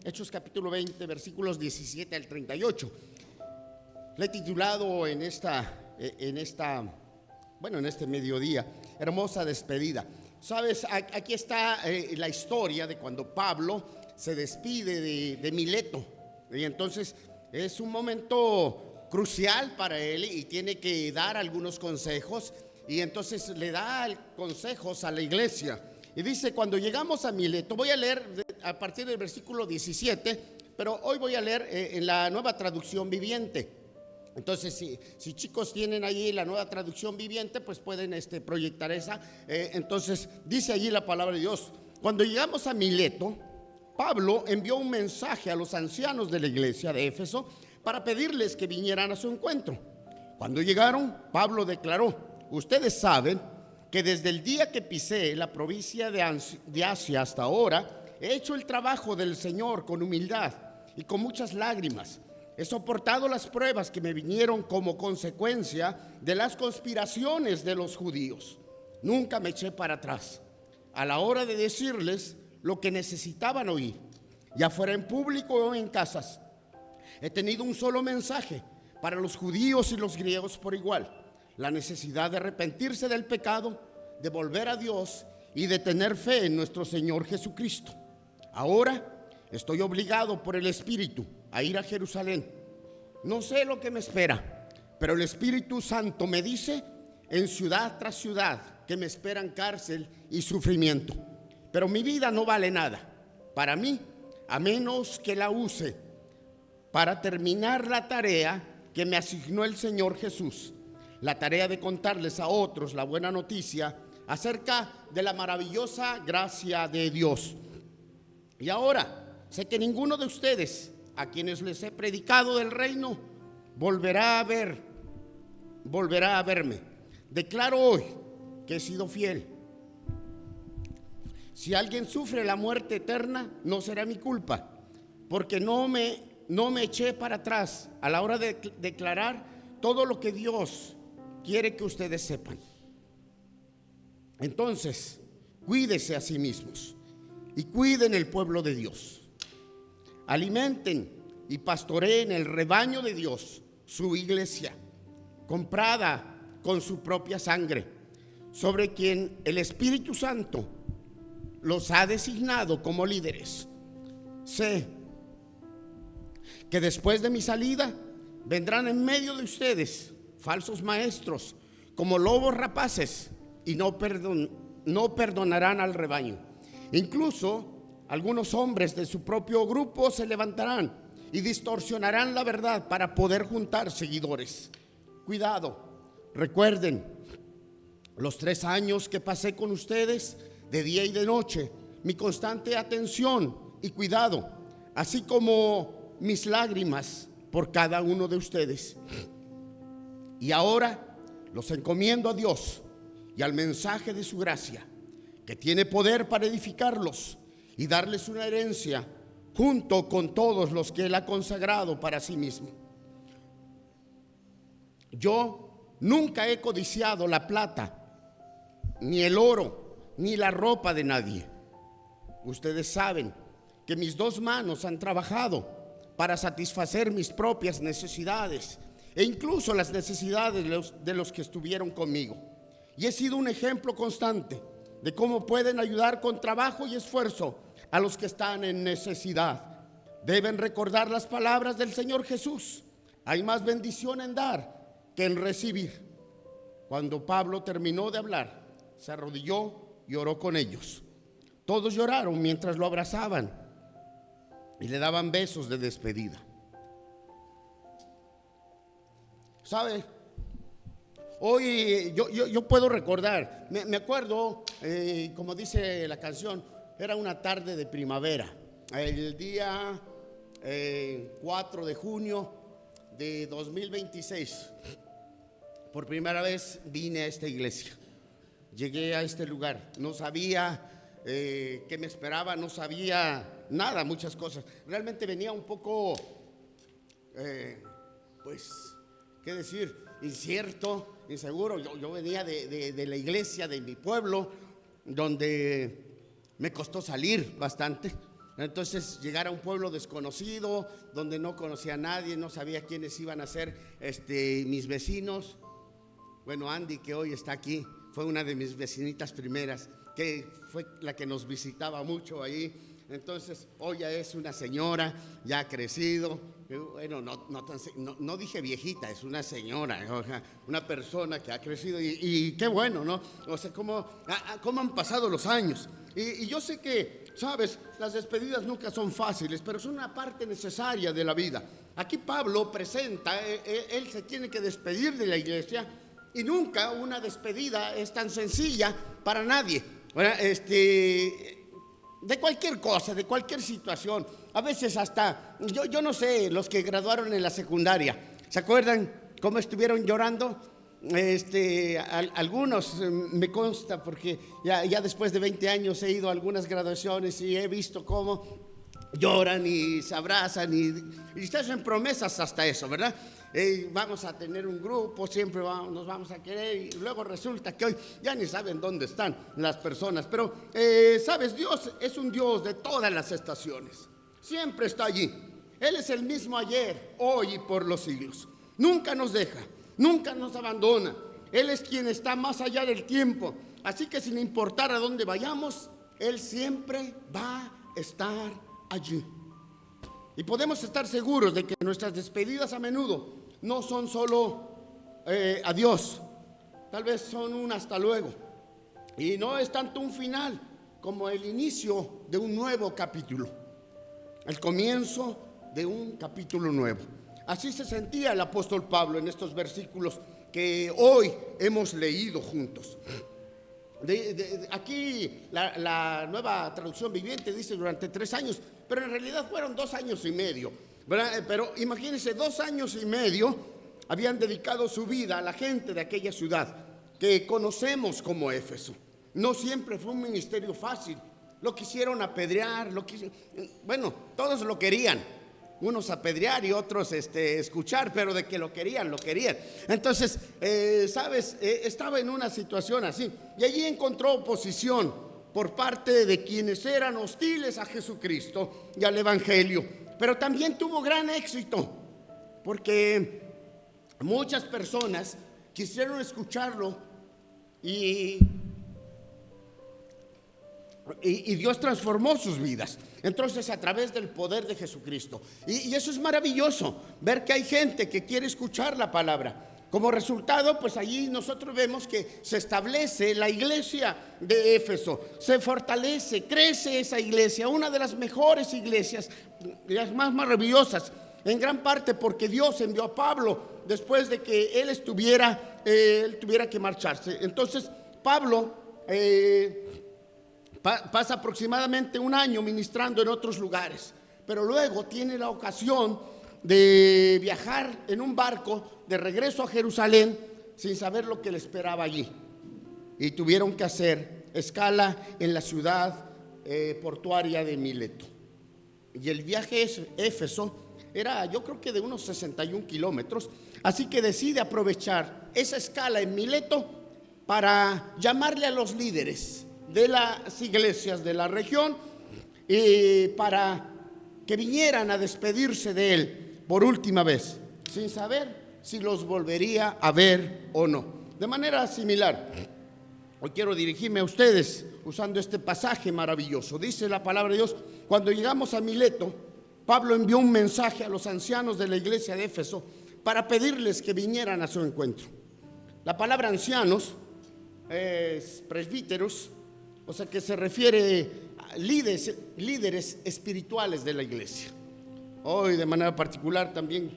Hechos capítulo 20, versículos 17 al 38. Le he titulado en este mediodía, hermosa despedida. Sabes, aquí está la historia de cuando Pablo se despide de Mileto. Y entonces es un momento crucial para él y tiene que dar algunos consejos. Y entonces le da consejos a la iglesia. Y dice, cuando llegamos a Mileto, voy a leer a partir del versículo 17, pero hoy voy a leer en la Nueva Traducción Viviente. Entonces, si chicos tienen allí la Nueva Traducción Viviente, pues pueden proyectar esa. Entonces, dice allí la palabra de Dios. Cuando llegamos a Mileto, Pablo envió un mensaje a los ancianos de la iglesia de Éfeso para pedirles que vinieran a su encuentro. Cuando llegaron, Pablo declaró: ustedes saben que desde el día que pisé la provincia de Asia hasta ahora, he hecho el trabajo del Señor con humildad y con muchas lágrimas. He soportado las pruebas que me vinieron como consecuencia de las conspiraciones de los judíos. Nunca me eché para atrás a la hora de decirles lo que necesitaban oír, ya fuera en público o en casas. He tenido un solo mensaje para los judíos y los griegos por igual: la necesidad de arrepentirse del pecado, de volver a Dios y de tener fe en nuestro Señor Jesucristo. Ahora estoy obligado por el Espíritu a ir a Jerusalén. No sé lo que me espera, pero el Espíritu Santo me dice en ciudad tras ciudad que me esperan cárcel y sufrimiento. Pero mi vida no vale nada para mí, a menos que la use para terminar la tarea que me asignó el Señor Jesús, la tarea de contarles a otros la buena noticia acerca de la maravillosa gracia de Dios. Y ahora sé que ninguno de ustedes, a quienes les he predicado del reino, volverá a verme. Declaro hoy que he sido fiel. Si alguien sufre la muerte eterna, no será mi culpa, porque no me eché para atrás a la hora de declarar todo lo que Dios quiere que ustedes sepan. Entonces, cuídense a sí mismos y cuiden el pueblo de Dios. Alimenten y pastoreen el rebaño de Dios, su iglesia, comprada con su propia sangre, sobre quien el Espíritu Santo los ha designado como líderes. Sé que después de mi salida vendrán en medio de ustedes falsos maestros como lobos rapaces y no perdonarán al rebaño. Incluso algunos hombres de su propio grupo se levantarán y distorsionarán la verdad para poder juntar seguidores. Cuidado, recuerden los 3 años que pasé con ustedes de día y de noche, mi constante atención y cuidado, así como mis lágrimas por cada uno de ustedes. Y ahora los encomiendo a Dios y al mensaje de su gracia, que tiene poder para edificarlos y darles una herencia junto con todos los que Él ha consagrado para sí mismo. Yo nunca he codiciado la plata, ni el oro, ni la ropa de nadie. Ustedes saben que mis 2 manos han trabajado para satisfacer mis propias necesidades e incluso las necesidades de los que estuvieron conmigo. Y he sido un ejemplo constante de cómo pueden ayudar con trabajo y esfuerzo a los que están en necesidad. Deben recordar las palabras del Señor Jesús: hay más bendición en dar que en recibir. Cuando Pablo terminó de hablar, se arrodilló y oró con ellos. Todos lloraron mientras lo abrazaban y le daban besos de despedida. ¿Sabe? Hoy yo puedo recordar, me acuerdo, como dice la canción, era una tarde de primavera, el día 4 de junio de 2026. Por primera vez vine a esta iglesia, llegué a este lugar, no sabía qué me esperaba, no sabía nada, muchas cosas. Realmente venía un poco, ¿qué decir? Incierto, inseguro. Yo venía de la iglesia de mi pueblo, donde me costó salir bastante. Entonces llegar a un pueblo desconocido, donde no conocía a nadie, no sabía quiénes iban a ser mis vecinos. Bueno, Andy, que hoy está aquí, fue una de mis vecinitas primeras, que fue la que nos visitaba mucho ahí. Entonces hoy ya es una señora, ya ha crecido. Bueno, no dije viejita, es una señora, una persona que ha crecido y qué bueno, ¿no? O sea, cómo han pasado los años. Y yo sé que, sabes, las despedidas nunca son fáciles, pero son una parte necesaria de la vida. Aquí Pablo presenta, él se tiene que despedir de la iglesia, y nunca una despedida es tan sencilla para nadie. Bueno, de cualquier cosa, de cualquier situación. A veces hasta, yo no sé, los que graduaron en la secundaria, ¿se acuerdan cómo estuvieron llorando? Algunos me consta, porque ya después de 20 años he ido a algunas graduaciones y he visto cómo lloran y se abrazan y se hacen promesas hasta eso, ¿verdad? Vamos a tener un grupo, siempre nos vamos a querer, y luego resulta que hoy ya ni saben dónde están las personas. Pero, sabes, Dios es un Dios de todas las estaciones, siempre está allí. Él es el mismo ayer, hoy y por los siglos. Nunca nos deja, nunca nos abandona. Él es quien está más allá del tiempo. Así que sin importar a dónde vayamos, Él siempre va a estar allí. Y podemos estar seguros de que nuestras despedidas a menudo no son solo adiós, tal vez son un hasta luego. Y no es tanto un final como el inicio de un nuevo capítulo, el comienzo de un capítulo nuevo. Así se sentía el apóstol Pablo en estos versículos que hoy hemos leído juntos. Aquí la Nueva Traducción Viviente dice durante 3 años, pero en realidad fueron 2 años y medio, ¿verdad? Pero imagínense, 2 años y medio habían dedicado su vida a la gente de aquella ciudad que conocemos como Éfeso. No siempre fue un ministerio fácil. Lo quisieron apedrear, bueno, todos lo querían. Unos apedrear y otros escuchar, pero de que lo querían, lo querían. Entonces, sabes, estaba en una situación así, y allí encontró oposición por parte de quienes eran hostiles a Jesucristo y al Evangelio. Pero también tuvo gran éxito, porque muchas personas quisieron escucharlo y Dios transformó sus vidas. Entonces, a través del poder de Jesucristo. Y eso es maravilloso, ver que hay gente que quiere escuchar la palabra. Como resultado, pues allí nosotros vemos que se establece la iglesia de Éfeso, se fortalece, crece esa iglesia, una de las mejores iglesias, las más maravillosas, en gran parte porque Dios envió a Pablo después de que él tuviera que marcharse. Entonces, Pablo pasa aproximadamente 1 año ministrando en otros lugares, pero luego tiene la ocasión de viajar en un barco de regreso a Jerusalén sin saber lo que le esperaba allí, y tuvieron que hacer escala en la ciudad portuaria de Mileto. Y el viaje a Éfeso era, yo creo que de unos 61 kilómetros, así que decide aprovechar esa escala en Mileto para llamarle a los líderes de las iglesias de la región y para que vinieran a despedirse de él por última vez, sin saber si los volvería a ver o no. De manera similar, hoy quiero dirigirme a ustedes usando este pasaje maravilloso. Dice la palabra de Dios: cuando llegamos a Mileto, Pablo envió un mensaje a los ancianos de la iglesia de Éfeso para pedirles que vinieran a su encuentro. La palabra ancianos es presbíteros, o sea que se refiere a líderes espirituales de la iglesia. Hoy de manera particular también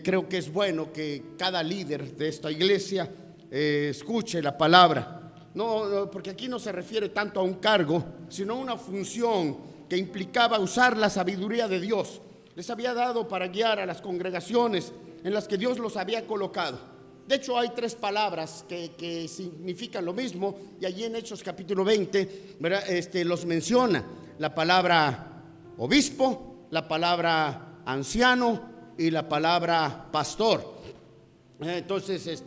creo que es bueno que cada líder de esta iglesia escuche la palabra. No, porque aquí no se refiere tanto a un cargo, sino a una función que implicaba usar la sabiduría de Dios. Les había dado para guiar a las congregaciones en las que Dios los había colocado. De hecho, hay 3 palabras que significan lo mismo, y allí en Hechos capítulo 20, ¿verdad? Los menciona: la palabra obispo, la palabra anciano y la palabra pastor. Entonces,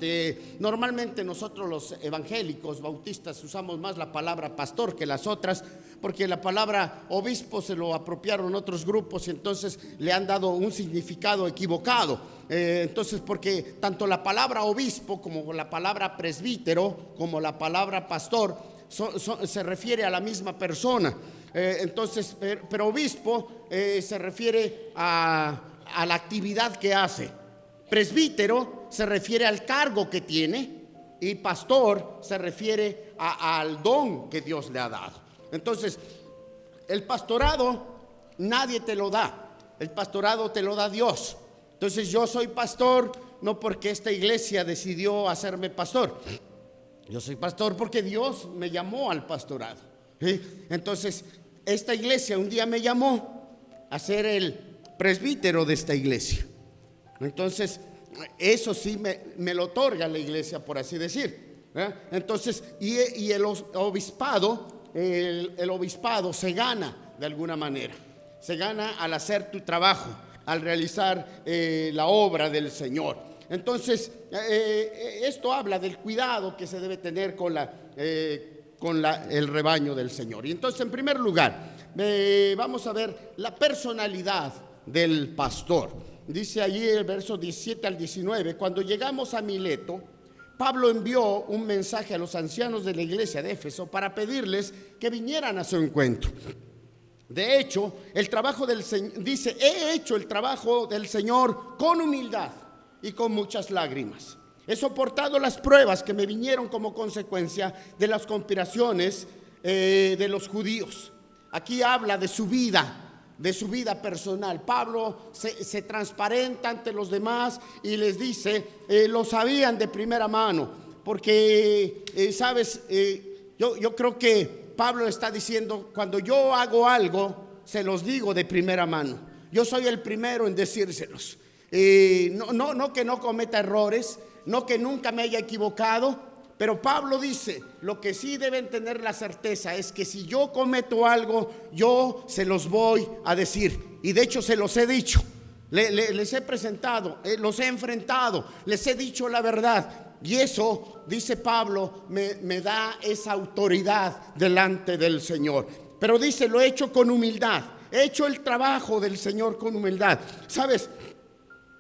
normalmente nosotros los evangélicos bautistas usamos más la palabra pastor que las otras, porque la palabra obispo se lo apropiaron otros grupos y entonces le han dado un significado equivocado. Entonces, porque tanto la palabra obispo como la palabra presbítero, como la palabra pastor, se refiere a la misma persona. Entonces, pero obispo se refiere a la actividad que hace. Presbítero se refiere al cargo que tiene, y pastor se refiere al don que Dios le ha dado. Entonces, el pastorado nadie te lo da, el pastorado te lo da Dios. Entonces, yo soy pastor no porque esta iglesia decidió hacerme pastor. Yo soy pastor porque Dios me llamó al pastorado, ¿sí? Entonces, esta iglesia un día me llamó a ser el presbítero de esta iglesia. Entonces, eso sí me lo otorga la iglesia, por así decir, ¿eh? Entonces, y el obispado, el obispado se gana de alguna manera. Se gana al hacer tu trabajo, al realizar la obra del Señor. Entonces, esto habla del cuidado que se debe tener con el rebaño del Señor. Y entonces, en primer lugar, vamos a ver la personalidad del pastor. Dice allí el verso 17 al 19: cuando llegamos a Mileto, Pablo envió un mensaje a los ancianos de la iglesia de Éfeso para pedirles que vinieran a su encuentro. De hecho, el trabajo del Señor, dice, he hecho el trabajo del Señor con humildad y con muchas lágrimas. He soportado las pruebas que me vinieron como consecuencia de las conspiraciones de los judíos. Aquí habla de su vida personal. Pablo se transparenta ante los demás y les dice, lo sabían de primera mano, porque sabes, yo creo que Pablo está diciendo, cuando yo hago algo, se los digo de primera mano. Yo soy el primero en decírselos. No que no cometa errores, no que nunca me haya equivocado. Pero Pablo dice, lo que sí deben tener la certeza es que si yo cometo algo, yo se los voy a decir. Y de hecho se los he dicho, les he presentado, los he enfrentado, les he dicho la verdad. Y eso, dice Pablo, me da esa autoridad delante del Señor. Pero dice, lo he hecho con humildad, he hecho el trabajo del Señor con humildad. ¿Sabes?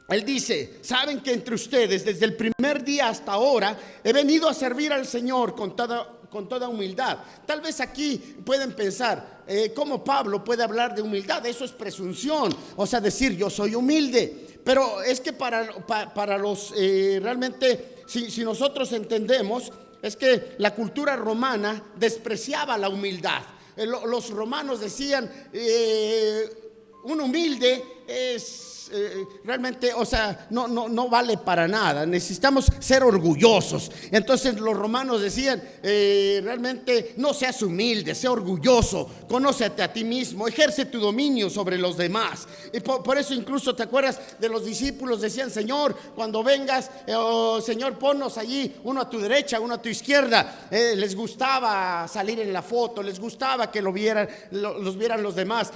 Él dice, saben que entre ustedes desde el primer día hasta ahora he venido a servir al Señor con toda humildad. Tal vez aquí pueden pensar, ¿cómo Pablo puede hablar de humildad? Eso es presunción, o sea, decir yo soy humilde. Pero es que para los realmente, si nosotros entendemos, es que la cultura romana despreciaba la humildad. Los romanos decían, un humilde es realmente, o sea, no vale para nada. Necesitamos ser orgullosos. Entonces los romanos decían, realmente no seas humilde, sé orgulloso, conócete a ti mismo, ejerce tu dominio sobre los demás. Y por eso incluso te acuerdas de los discípulos, decían, Señor, cuando vengas, Señor, ponnos allí, uno a tu derecha, uno a tu izquierda. Les gustaba salir en la foto, les gustaba que los vieran los demás,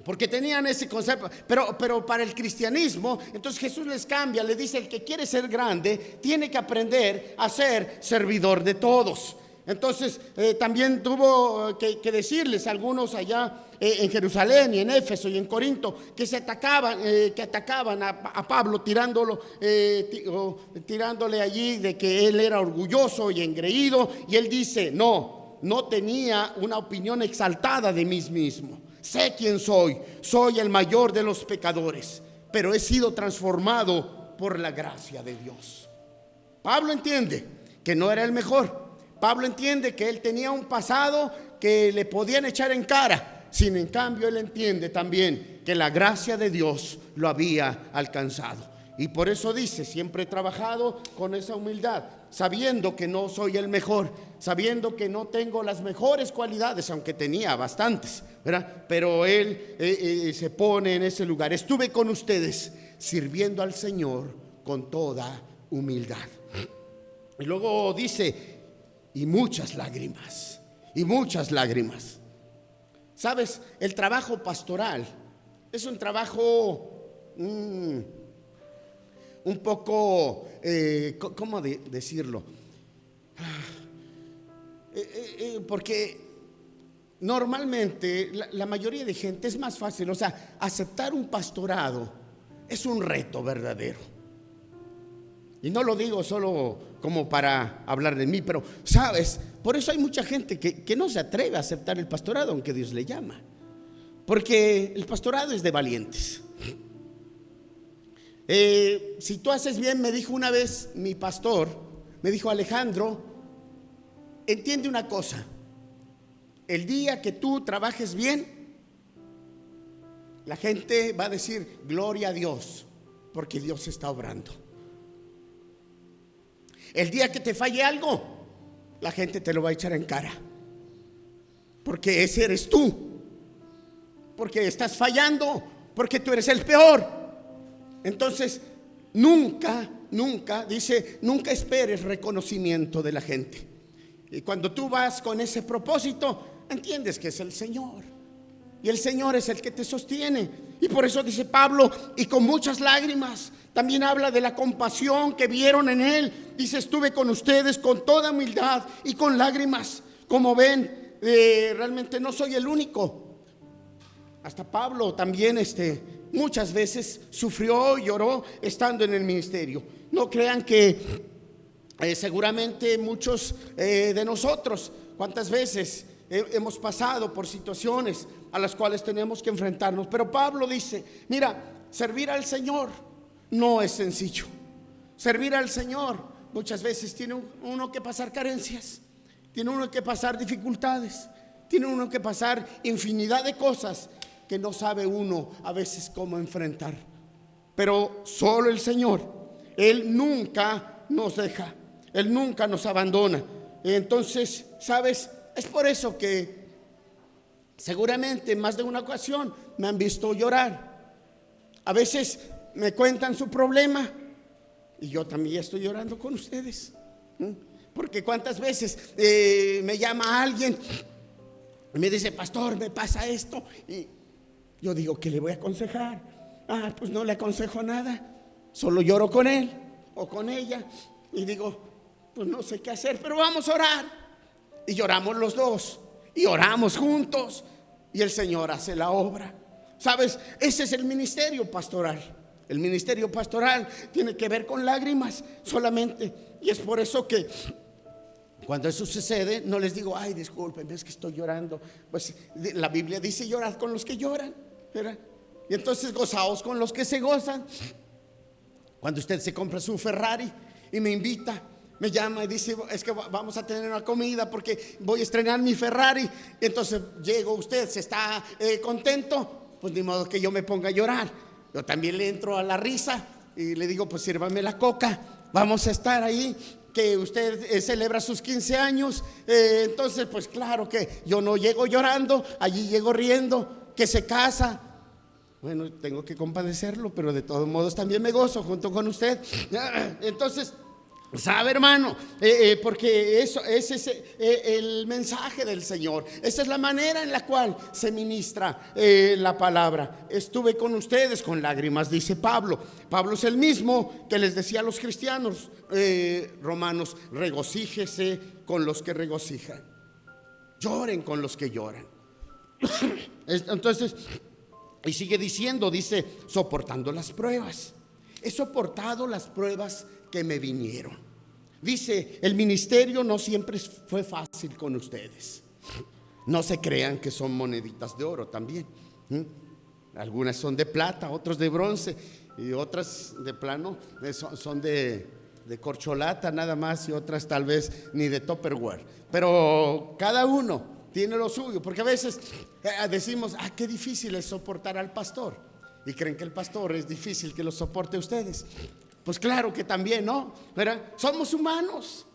porque tenían ese concepto. Pero para el cristianismo, entonces Jesús les cambia, le dice, el que quiere ser grande tiene que aprender a ser servidor de todos. Entonces también tuvo que decirles a algunos allá en Jerusalén y en Éfeso y en Corinto que atacaban a Pablo tirándole allí de que él era orgulloso y engreído. Y él dice, no tenía una opinión exaltada de mí mismo. Sé quién soy el mayor de los pecadores, pero he sido transformado por la gracia de Dios. Pablo entiende que no era el mejor. Pablo entiende que él tenía un pasado que le podían echar en cara. Sin en cambio, él entiende también que la gracia de Dios lo había alcanzado. Y por eso dice, siempre he trabajado con esa humildad, sabiendo que no soy el mejor, sabiendo que no tengo las mejores cualidades, aunque tenía bastantes, ¿verdad? Pero él se pone en ese lugar. Estuve con ustedes sirviendo al Señor con toda humildad. Y luego dice, y muchas lágrimas. ¿Sabes? El trabajo pastoral es un trabajo un poco, ¿cómo decirlo? Porque normalmente la mayoría de gente es más fácil, o sea, aceptar un pastorado es un reto verdadero. Y no lo digo solo como para hablar de mí, pero sabes, por eso hay mucha gente que no se atreve a aceptar el pastorado aunque Dios le llama, porque el pastorado es de valientes. Si tú haces bien, me dijo una vez mi pastor, me dijo: Alejandro, entiende una cosa, el día que tú trabajes bien, la gente va a decir gloria a Dios, porque Dios está obrando. El día que te falle algo, la gente te lo va a echar en cara, porque ese eres tú, porque estás fallando, porque tú eres el peor. Entonces, nunca esperes reconocimiento de la gente. Y cuando tú vas con ese propósito, entiendes que es el Señor, y el Señor es el que te sostiene. Y por eso dice Pablo, y con muchas lágrimas. También habla de la compasión que vieron en él. Dice: estuve con ustedes con toda humildad y con lágrimas. Como ven, realmente no soy el único. Hasta Pablo también muchas veces sufrió y lloró estando en el ministerio. No crean que seguramente muchos de nosotros, ¿cuántas veces hemos pasado por situaciones a las cuales tenemos que enfrentarnos? Pero Pablo dice: mira, servir al Señor no es sencillo. Servir al Señor muchas veces tiene uno que pasar carencias, tiene uno que pasar dificultades, tiene uno que pasar infinidad de cosas que no sabe uno a veces cómo enfrentar. Pero solo el Señor, Él nunca nos deja, Él nunca nos abandona. Entonces, ¿sabes? Es por eso que seguramente en más de una ocasión me han visto llorar. A veces me cuentan su problema y yo también estoy llorando con ustedes. Porque cuántas veces me llama alguien y me dice: pastor, me pasa esto. Y yo digo: ¿qué le voy a aconsejar? Pues no le aconsejo nada, solo lloro con él o con ella y digo: pues no sé qué hacer, pero vamos a orar. Y lloramos los dos y oramos juntos y el Señor hace la obra. ¿Sabes? Ese es el ministerio pastoral. El ministerio pastoral tiene que ver con lágrimas solamente. Y es por eso que cuando eso sucede, no les digo: ay, disculpen, es que estoy llorando. Pues la Biblia dice: llorad con los que lloran, ¿verdad? Y entonces gozaos con los que se gozan. Cuando usted se compra su Ferrari y me invita, me llama y dice: es que vamos a tener una comida porque voy a estrenar mi Ferrari. Y entonces llego, usted se está contento, pues ni modo que yo me ponga a llorar. Yo también le entro a la risa y le digo: pues sírvame la coca, vamos a estar ahí, que usted celebra sus 15 años. Entonces pues claro que yo no llego llorando, allí llego riendo. Que se casa, bueno, tengo que compadecerlo, pero de todos modos también me gozo junto con usted. Entonces, ¿sabe, hermano? Porque eso es el mensaje del Señor. Esa es la manera en la cual se ministra la palabra. Estuve con ustedes con lágrimas, dice Pablo. Pablo es el mismo que les decía a los cristianos romanos: regocíjese con los que regocijan, lloren con los que lloran. Entonces, y sigue diciendo, dice: soportando las pruebas. He soportado las pruebas que me vinieron. Dice: el ministerio no siempre fue fácil con ustedes. No se crean que son moneditas de oro también. Algunas son de plata, otras de bronce y otras de plano son de corcholata nada más, y otras tal vez ni de Tupperware. Pero cada uno tiene lo suyo, porque a veces decimos: qué difícil es soportar al pastor, y creen que el pastor es difícil que lo soporte a ustedes. Pues claro que también, ¿no? ¿Verdad? Somos humanos,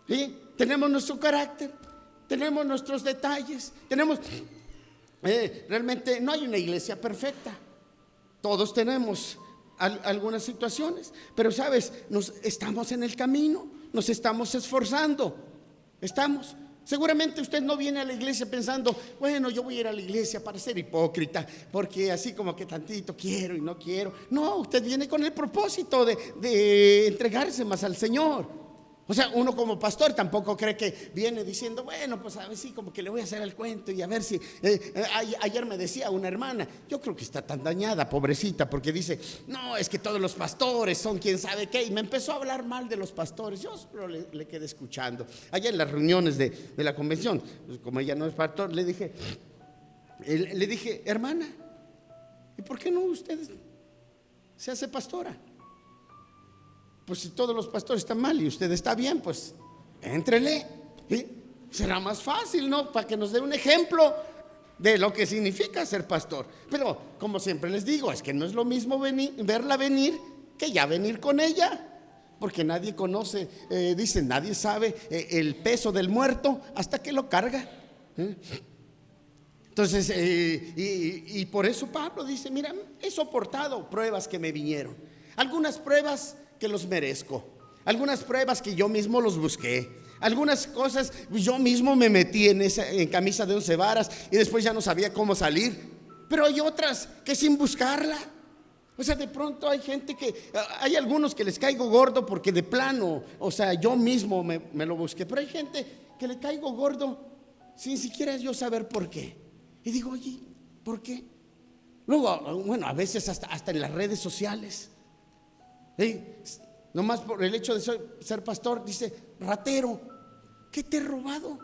¿sí? Tenemos nuestro carácter, tenemos nuestros detalles, realmente no hay una iglesia perfecta. Todos tenemos algunas situaciones, pero sabes, estamos en el camino, nos estamos esforzando, seguramente usted no viene a la iglesia pensando: bueno, yo voy a ir a la iglesia para ser hipócrita, porque así como que tantito quiero y no quiero. No, usted viene con el propósito de entregarse más al Señor. O sea, uno como pastor tampoco cree que viene diciendo, bueno, pues a ver si como que le voy a hacer el cuento y a ver si ayer me decía una hermana, yo creo que está tan dañada, pobrecita, porque dice, no, es que todos los pastores son quién sabe qué, y me empezó a hablar mal de los pastores. Yo solo le quedé escuchando. Allá en las reuniones de la convención, pues como ella no es pastor, le dije, hermana, ¿y por qué no usted se hace pastora? Pues si todos los pastores están mal y usted está bien, pues éntrele, ¿sí? Será más fácil, ¿no? Para que nos dé un ejemplo de lo que significa ser pastor. Pero como siempre les digo, es que no es lo mismo verla venir que ya venir con ella, porque nadie conoce, dicen, nadie sabe el peso del muerto hasta que lo carga. Entonces, y por eso Pablo dice, mira, he soportado pruebas que me vinieron, algunas pruebas que los merezco, algunas pruebas que yo mismo los busqué, algunas cosas yo mismo me metí en camisa de 11 varas y después ya no sabía cómo salir, pero hay otras que sin buscarla. O sea, de pronto hay gente hay algunos que les caigo gordo porque de plano, o sea, yo mismo me lo busqué, pero hay gente que le caigo gordo sin siquiera yo saber por qué. Y digo, oye, ¿por qué? Luego, bueno, a veces hasta en las redes sociales, nomás por el hecho de ser pastor, dice, ratero, ¿qué te he robado?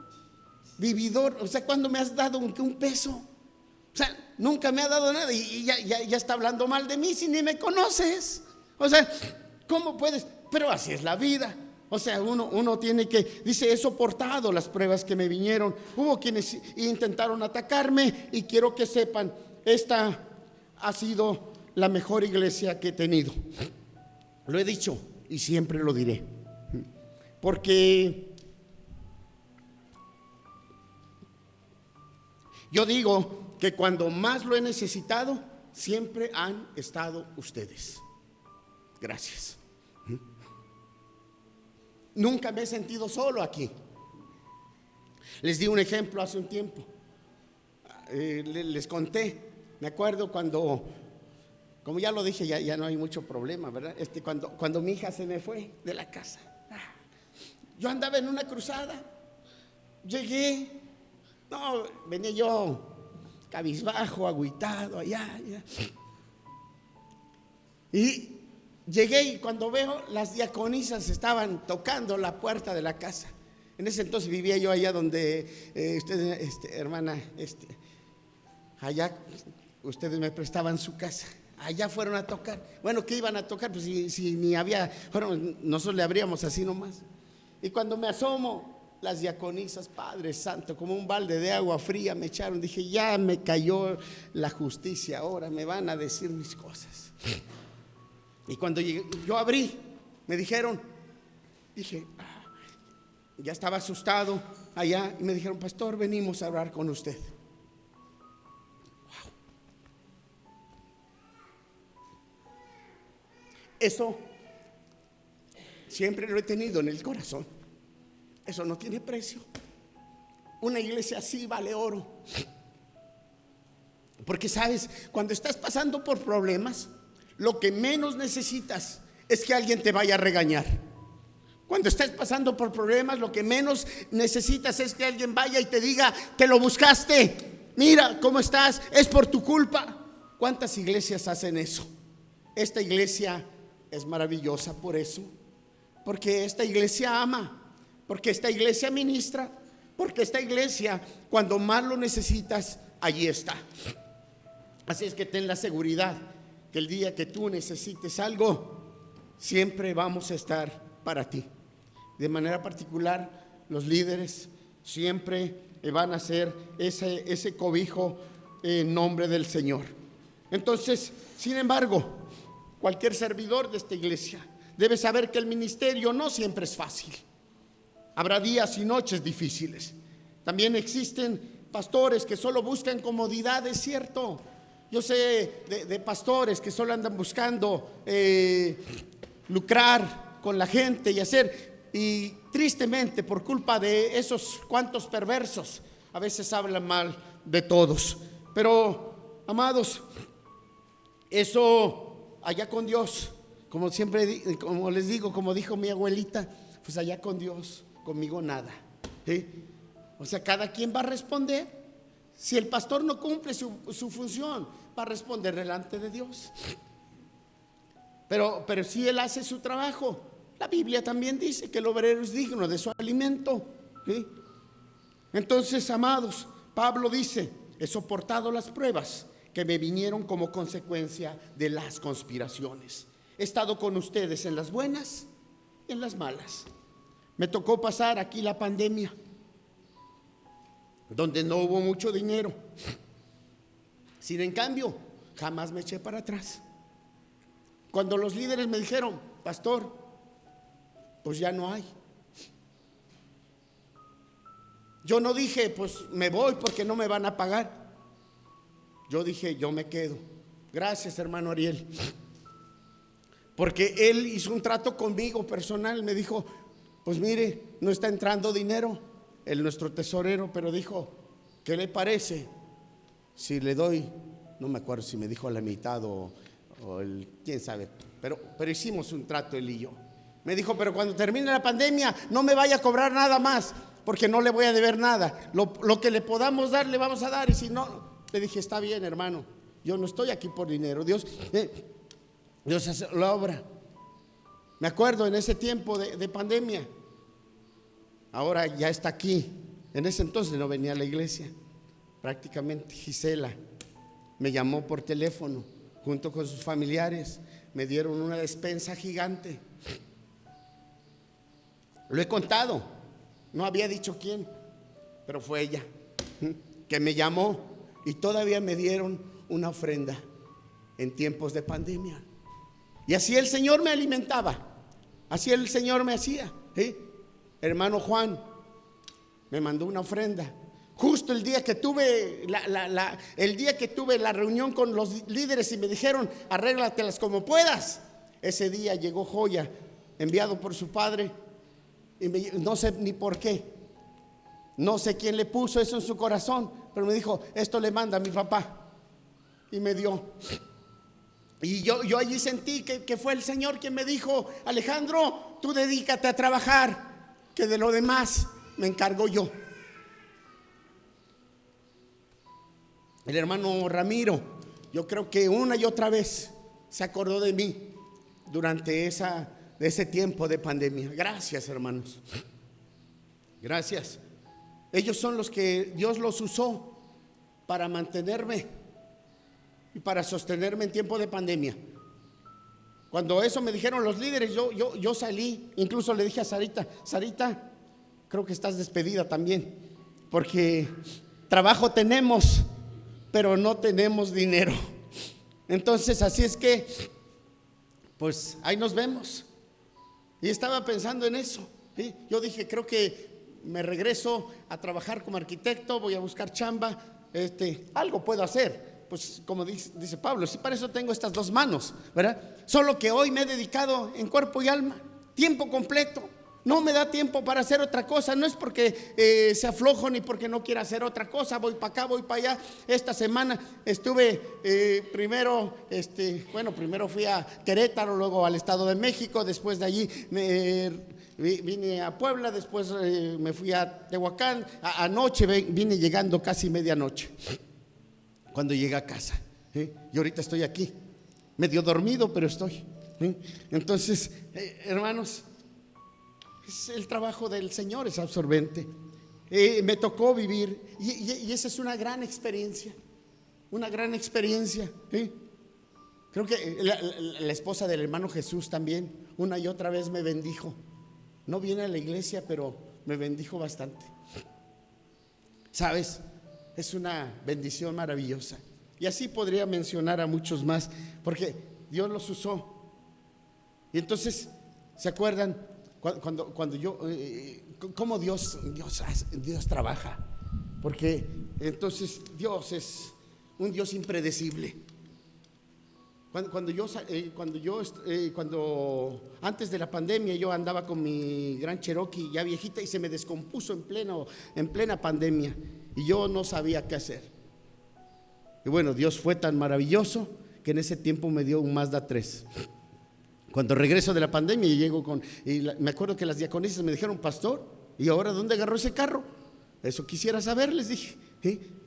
Vividor, o sea, ¿cuándo me has dado un peso? O sea, nunca me ha dado nada y ya está hablando mal de mí si ni me conoces. O sea, ¿cómo puedes? Pero así es la vida. O sea, uno tiene que, dice, he soportado las pruebas que me vinieron. Hubo quienes intentaron atacarme y quiero que sepan, esta ha sido la mejor iglesia que he tenido. Lo he dicho y siempre lo diré, porque yo digo que cuando más lo he necesitado, siempre han estado ustedes. Gracias. Nunca me he sentido solo aquí. Les di un ejemplo hace un tiempo. Les conté, me acuerdo cuando, como ya lo dije, ya no hay mucho problema, ¿verdad? Cuando mi hija se me fue de la casa, yo andaba en una cruzada, llegué, no, venía yo cabizbajo, agüitado, allá. Y llegué y cuando veo, las diaconisas estaban tocando la puerta de la casa. En ese entonces vivía yo allá donde usted, hermana, allá ustedes me prestaban su casa. Allá fueron a tocar. Bueno, ¿qué iban a tocar? Pues si ni había, nosotros le abríamos así nomás. Y cuando me asomo, las diaconisas, Padre Santo, como un balde de agua fría me echaron. Dije, ya me cayó la justicia, ahora me van a decir mis cosas. Y cuando yo abrí, me dijeron, dije, ya estaba asustado allá, y me dijeron, pastor, venimos a hablar con usted. Wow. Eso siempre lo he tenido en el corazón. Eso no tiene precio. Una iglesia así vale oro. Porque sabes, cuando estás pasando por problemas, lo que menos necesitas es que alguien te vaya a regañar. Cuando estés pasando por problemas, lo que menos necesitas es que alguien vaya y te diga, te lo buscaste, mira cómo estás, es por tu culpa. ¿Cuántas iglesias hacen eso? Esta iglesia es maravillosa por eso, porque esta iglesia ama, porque esta iglesia ministra, porque esta iglesia, cuando más lo necesitas, allí está. Así es que ten la seguridad que el día que tú necesites algo, siempre vamos a estar para ti. De manera particular, los líderes siempre van a ser ese cobijo en nombre del Señor. Entonces, sin embargo, cualquier servidor de esta iglesia debe saber que el ministerio no siempre es fácil. Habrá días y noches difíciles. También existen pastores que solo buscan comodidad, es cierto. Yo sé de pastores que solo andan buscando lucrar con la gente y tristemente por culpa de esos cuantos perversos a veces hablan mal de todos. Pero amados, eso allá con Dios, como siempre, como les digo, como dijo mi abuelita, pues allá con Dios, conmigo nada. ¿Sí? O sea, cada quien va a responder. Si el pastor no cumple su función, va a responder delante de Dios. Pero si él hace su trabajo, la Biblia también dice que el obrero es digno de su alimento. ¿Sí? Entonces, amados, Pablo dice: he soportado las pruebas que me vinieron como consecuencia de las conspiraciones. He estado con ustedes en las buenas y en las malas. Me tocó pasar aquí la pandemia, donde no hubo mucho dinero. Sin en cambio, jamás me eché para atrás. Cuando los líderes me dijeron: pastor, pues ya no hay. Yo no dije, pues me voy porque no me van a pagar. Yo dije, yo me quedo. Gracias, hermano Ariel. Porque él hizo un trato conmigo personal. Me dijo: pues mire, no está entrando dinero, nuestro tesorero, pero dijo: ¿qué le parece si le doy? No me acuerdo si me dijo la mitad o quién sabe, pero hicimos un trato él y yo. Me dijo: pero cuando termine la pandemia no me vaya a cobrar nada más, porque no le voy a deber nada. Lo que le podamos dar, le vamos a dar. Y si no, le dije: está bien, hermano, yo no estoy aquí por dinero. Dios hace la obra. Me acuerdo en ese tiempo de pandemia. Ahora ya está aquí. En ese entonces no venía a la iglesia. Prácticamente Gisela me llamó por teléfono junto con sus familiares. Me dieron una despensa gigante. Lo he contado, no había dicho quién, pero fue ella que me llamó, y todavía me dieron una ofrenda en tiempos de pandemia. Y así el Señor me alimentaba, así el Señor me hacía. ¿Sí? Hermano Juan me mandó una ofrenda justo el día que tuve la reunión con los líderes y me dijeron: arréglatelas como puedas. Ese día llegó joya, enviado por su padre, y no sé ni por qué, no sé quién le puso eso en su corazón, pero me dijo: esto le manda a mi papá, y me dio. Y yo allí sentí que fue el Señor quien me dijo: Alejandro, tú dedícate a trabajar, que de lo demás me encargo yo. El hermano Ramiro, yo creo que una y otra vez se acordó de mí durante ese tiempo de pandemia. Gracias, hermanos, gracias. Ellos son los que Dios los usó para mantenerme y para sostenerme en tiempo de pandemia. Cuando eso me dijeron los líderes, yo salí. Incluso le dije a Sarita: Sarita, creo que estás despedida también, porque trabajo tenemos, pero no tenemos dinero. Entonces, así es que, pues ahí nos vemos. Y estaba pensando en eso, ¿sí? Yo dije: creo que me regreso a trabajar como arquitecto, voy a buscar chamba, algo puedo hacer. Pues como dice Pablo, sí, para eso tengo estas dos manos, ¿verdad? Solo que hoy me he dedicado en cuerpo y alma, tiempo completo. No me da tiempo para hacer otra cosa. No es porque se aflojo ni porque no quiera hacer otra cosa. Voy para acá, voy para allá. Esta semana estuve primero fui a Querétaro, luego al Estado de México. Después de allí vine a Puebla. Después me fui a Tehuacán. Anoche vine llegando casi medianoche cuando llegué a casa. Y ahorita estoy aquí, medio dormido, pero estoy. Entonces, hermanos, el trabajo del Señor es absorbente. Me tocó vivir y esa es una gran experiencia. Una gran experiencia. Creo que la esposa del hermano Jesús también una y otra vez me bendijo. No viene a la iglesia, pero me bendijo bastante. ¿Sabes? Es una bendición maravillosa. Y así podría mencionar a muchos más, porque Dios los usó. Y entonces, ¿se acuerdan? Cuando yo, cómo Dios trabaja, porque entonces Dios es un Dios impredecible. Cuando antes de la pandemia yo andaba con mi gran Cherokee ya viejita y se me descompuso en plena pandemia y yo no sabía qué hacer. Y bueno, Dios fue tan maravilloso que en ese tiempo me dio un Mazda 3. Cuando regreso de la pandemia y llego me acuerdo que las diaconisas me dijeron: pastor, ¿y ahora dónde agarró ese carro? Eso quisiera saber, les dije.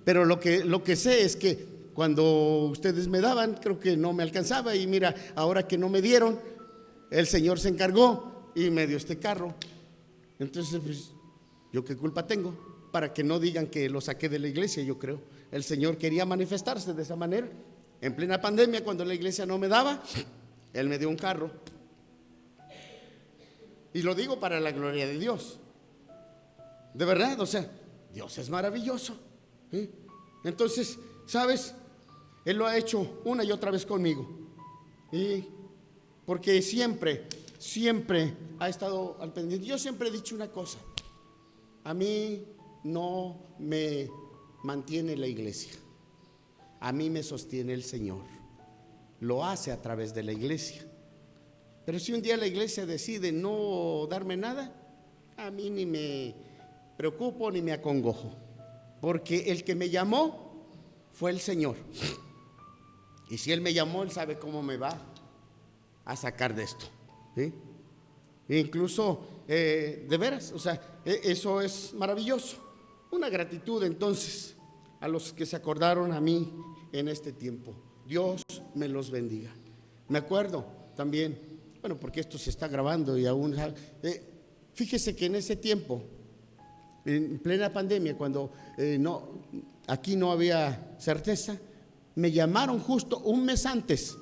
Pero lo que sé es que cuando ustedes me daban, creo que no me alcanzaba, y mira, ahora que no me dieron, el Señor se encargó y me dio este carro. Entonces, pues, ¿yo qué culpa tengo? Para que no digan que lo saqué de la iglesia. Yo creo el Señor quería manifestarse de esa manera. En plena pandemia, cuando la iglesia no me daba, Él me dio un carro. Y lo digo para la gloria de Dios. De verdad, o sea, Dios es maravilloso. Entonces, ¿sabes? Él lo ha hecho una y otra vez conmigo. Porque siempre ha estado al pendiente. Yo siempre he dicho una cosa: a mí no me mantiene la iglesia, a mí me sostiene el Señor. Lo hace a través de la iglesia. Pero si un día la iglesia decide no darme nada, a mí ni me preocupo ni me acongojo, porque el que me llamó fue el Señor. Y si Él me llamó, Él sabe cómo me va a sacar de esto. E incluso, de veras, o sea, eso es maravilloso. Una gratitud entonces a los que se acordaron a mí en este tiempo. Dios me los bendiga. Me acuerdo también, bueno, porque esto se está grabando y aún, fíjese que en ese tiempo, en plena pandemia, cuando aquí no había certeza, me llamaron justo un mes antes,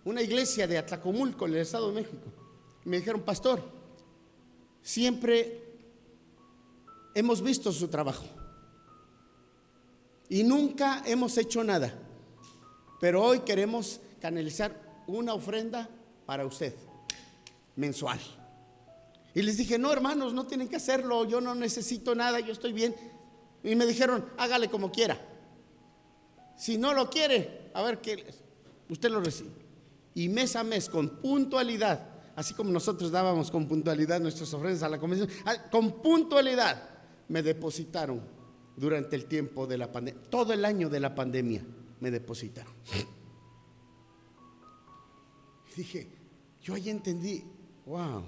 una iglesia de Atlacomulco, en el Estado de México. Me dijeron: pastor, siempre hemos visto su trabajo y nunca hemos hecho nada, pero hoy queremos canalizar una ofrenda para usted mensual. Y les dije: no, hermanos, no tienen que hacerlo, yo no necesito nada, yo estoy bien. Y me dijeron: hágale como quiera, si no lo quiere, a ver qué, usted lo recibe. Y mes a mes, con puntualidad, así como nosotros dábamos con puntualidad nuestras ofrendas a la convención, con puntualidad me depositaron durante el tiempo de la pandemia. Todo el año de la pandemia me depositaron. Y dije, yo ahí entendí: wow,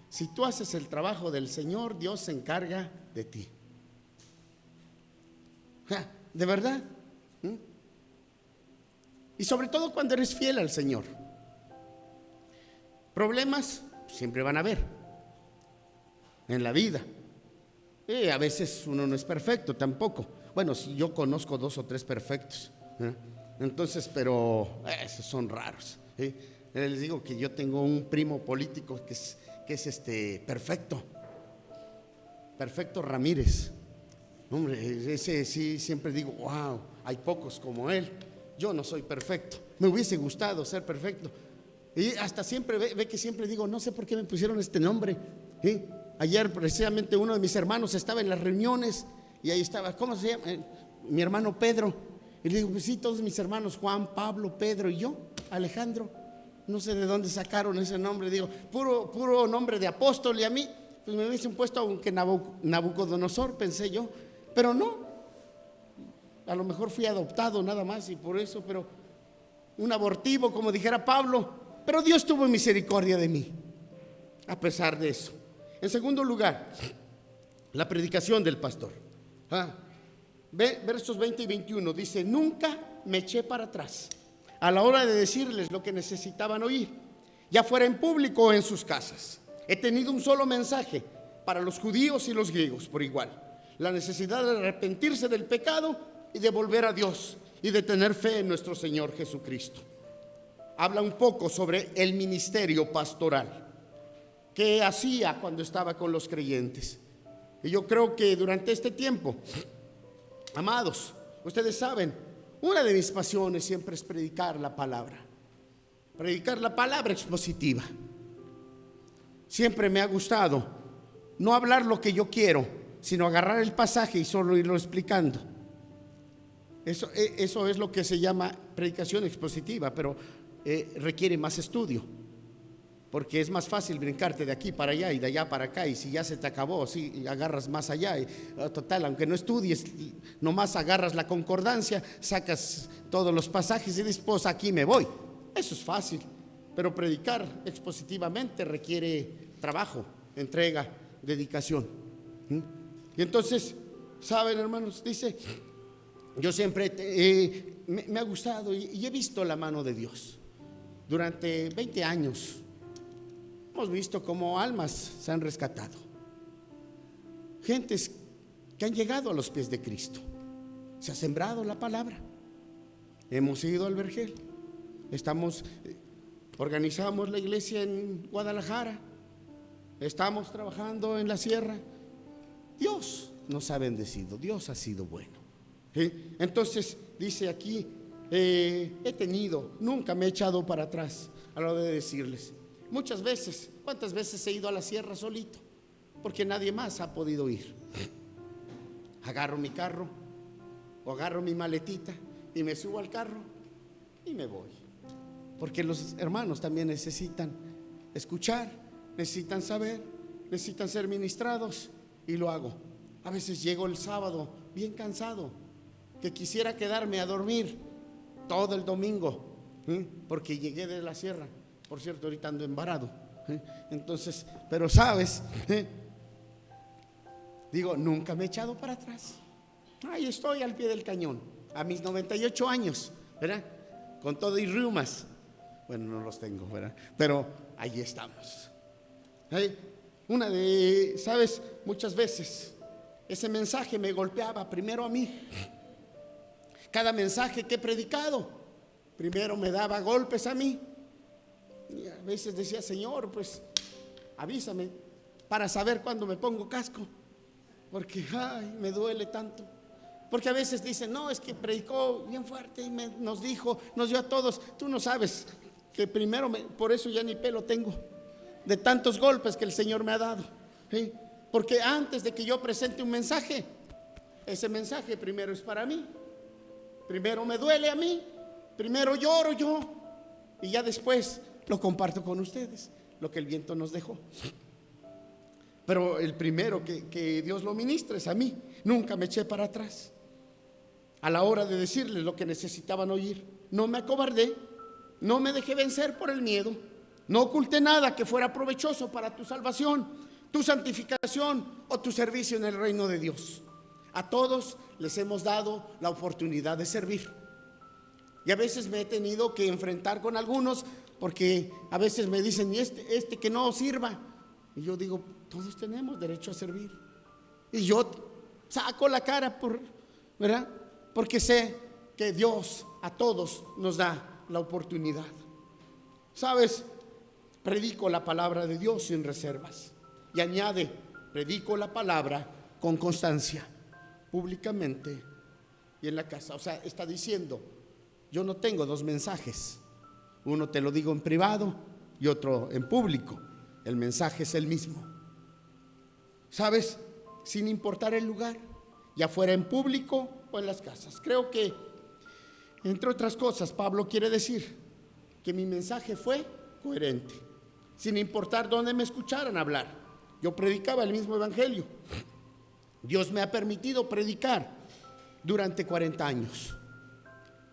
si tú haces el trabajo del Señor, Dios se encarga de ti. ¿De verdad? Y sobre todo cuando eres fiel al Señor. Problemas siempre van a haber en la vida. A veces uno no es perfecto tampoco. Bueno, si yo conozco 2 o 3 perfectos, entonces, pero esos son raros. Les digo que yo tengo un primo político que es Perfecto Ramírez. Hombre, ese sí, siempre digo: wow, hay pocos como él. Yo no soy perfecto, me hubiese gustado ser perfecto. Y hasta siempre ve que siempre digo: no sé por qué me pusieron este nombre. Ayer precisamente uno de mis hermanos estaba en las reuniones y ahí estaba, ¿cómo se llama? Mi hermano Pedro. Y le digo: pues sí, todos mis hermanos, Juan, Pablo, Pedro y yo, Alejandro. No sé de dónde sacaron ese nombre. Digo, puro nombre de apóstol. Y a mí, pues me hubiesen puesto aunque Nabucodonosor, pensé yo. Pero no, a lo mejor fui adoptado nada más y por eso, pero un abortivo, como dijera Pablo. Pero Dios tuvo misericordia de mí, a pesar de eso. En segundo lugar, la predicación del pastor. Versos 20 y 21 dice: nunca me eché para atrás a la hora de decirles lo que necesitaban oír, ya fuera en público o en sus casas. He tenido un solo mensaje para los judíos y los griegos por igual: la necesidad de arrepentirse del pecado y de volver a Dios y de tener fe en nuestro Señor Jesucristo. Habla un poco sobre el ministerio pastoral que hacía cuando estaba con los creyentes. Y yo creo que durante este tiempo, amados, ustedes saben, una de mis pasiones siempre es predicar la palabra expositiva. Siempre me ha gustado no hablar lo que yo quiero, sino agarrar el pasaje y solo irlo explicando. Eso es lo que se llama predicación expositiva, pero requiere más estudio, porque es más fácil brincarte de aquí para allá y de allá para acá, y si ya se te acabó, si agarras más allá, y, total, aunque no estudies, nomás agarras la concordancia, sacas todos los pasajes y dices: pues aquí me voy. Eso es fácil, pero predicar expositivamente requiere trabajo, entrega, dedicación. Y entonces, ¿saben, hermanos? Dice, yo siempre me ha gustado y he visto la mano de Dios. Durante 20 años hemos visto cómo almas se han rescatado, gentes que han llegado a los pies de Cristo. Se ha sembrado la palabra. Hemos ido al vergel. Organizamos la iglesia en Guadalajara. Estamos trabajando en la sierra. Dios nos ha bendecido. Dios ha sido bueno. Entonces dice aquí, nunca me he echado para atrás a la hora de decirles. Muchas veces, ¿cuántas veces he ido a la sierra solito? Porque nadie más ha podido ir. Agarro mi carro o agarro mi maletita y me subo al carro y me voy. Porque los hermanos también necesitan escuchar, necesitan saber, necesitan ser ministrados, y lo hago. A veces llego el sábado bien cansado, que quisiera quedarme a dormir todo el domingo, porque llegué de la sierra. Por cierto, ahorita ando embarado. Entonces, pero sabes, digo, nunca me he echado para atrás. Ahí estoy al pie del cañón, a mis 98 años, ¿verdad? Con todo y reumas. Bueno, no los tengo, ¿verdad? Pero ahí estamos. ¿Sabes? Muchas veces ese mensaje me golpeaba primero a mí. Cada mensaje que he predicado, primero me daba golpes a mí. Y a veces decía, Señor, pues avísame para saber cuándo me pongo casco, porque me duele tanto. Porque a veces dicen, no, es que predicó bien fuerte y nos dio a todos. Tú no sabes que primero, por eso ya ni pelo tengo, de tantos golpes que el Señor me ha dado. Porque antes de que yo presente un mensaje, ese mensaje primero es para mí. Primero me duele a mí, primero lloro yo, y ya después lo comparto con ustedes, lo que el viento nos dejó. Pero el primero que Dios lo ministra es a mí. Nunca me eché para atrás a la hora de decirles lo que necesitaban oír. No me acobardé, no me dejé vencer por el miedo, no oculté nada que fuera provechoso para tu salvación, tu santificación o tu servicio en el reino de Dios. A todos les hemos dado la oportunidad de servir. Y a veces me he tenido que enfrentar con algunos, porque a veces me dicen, y este que no sirva. Y yo digo, todos tenemos derecho a servir. Y yo saco la cara, ¿verdad? Porque sé que Dios a todos nos da la oportunidad. ¿Sabes? Predico la palabra de Dios sin reservas. Y añade, predico la palabra con constancia, públicamente y en la casa. O sea, está diciendo, yo no tengo dos mensajes. Uno te lo digo en privado y otro en público. El mensaje es el mismo. ¿Sabes? Sin importar el lugar, ya fuera en público o en las casas. Creo que, entre otras cosas, Pablo quiere decir que mi mensaje fue coherente, sin importar dónde me escucharan hablar. Yo predicaba el mismo evangelio. Dios me ha permitido predicar durante 40 años.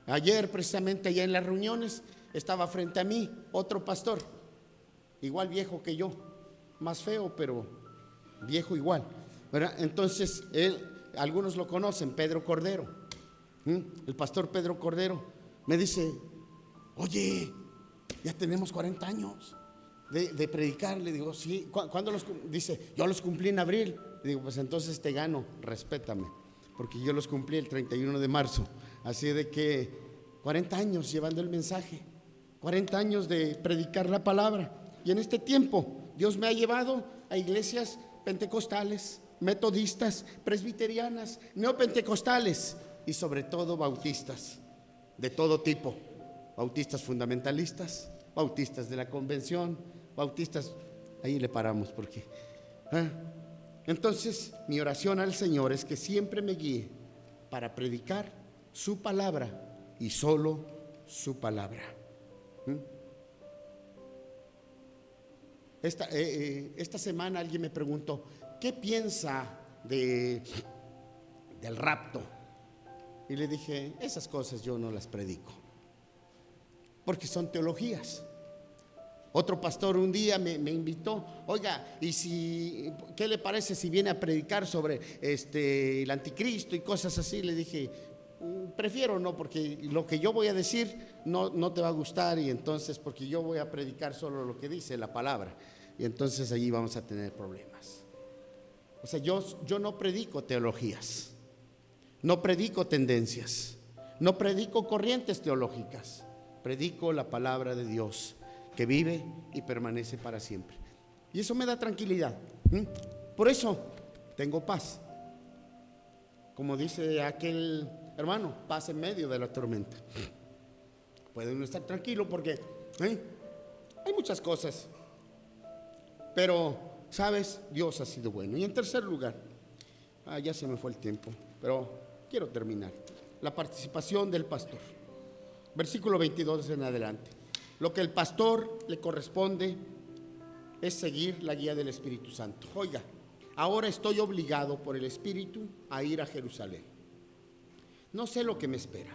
Ayer, precisamente allá en las reuniones, estaba frente a mí otro pastor, igual viejo que yo, más feo, pero viejo igual, ¿verdad? Entonces, algunos lo conocen, Pedro Cordero. El pastor Pedro Cordero me dice, oye, ya tenemos 40 años de predicar. Le digo, sí. ¿Cuándo dice? Yo los cumplí en abril. Le digo, pues entonces te gano, respétame, porque yo los cumplí el 31 de marzo. Así de que 40 años llevando el mensaje, 40 años de predicar la palabra. Y en este tiempo Dios me ha llevado a iglesias pentecostales, metodistas, presbiterianas, neopentecostales y sobre todo bautistas de todo tipo. Bautistas fundamentalistas, bautistas de la convención, bautistas, ahí le paramos porque entonces mi oración al Señor es que siempre me guíe para predicar su palabra y solo su palabra. Esta semana alguien me preguntó, ¿qué piensa del rapto? Y le dije, esas cosas yo no las predico, porque son teologías. Otro pastor un día me invitó, oiga, ¿qué le parece si viene a predicar sobre el anticristo y cosas así? Le dije, prefiero no, porque lo que yo voy a decir no te va a gustar, y entonces, porque yo voy a predicar solo lo que dice la palabra, y entonces allí vamos a tener problemas. O sea, yo no predico teologías, no predico tendencias, no predico corrientes teológicas, predico la palabra de Dios que vive y permanece para siempre. Y eso me da tranquilidad. Por eso tengo paz. Como dice aquel hermano, paz en medio de la tormenta. Puede uno estar tranquilo porque hay muchas cosas, pero sabes, Dios ha sido bueno. Y en tercer lugar, ya se me fue el tiempo, pero quiero terminar. La participación del pastor. Versículo 22 en adelante. Lo que el pastor le corresponde es seguir la guía del Espíritu Santo. Oiga, ahora estoy obligado por el Espíritu a ir a Jerusalén. No sé lo que me espera.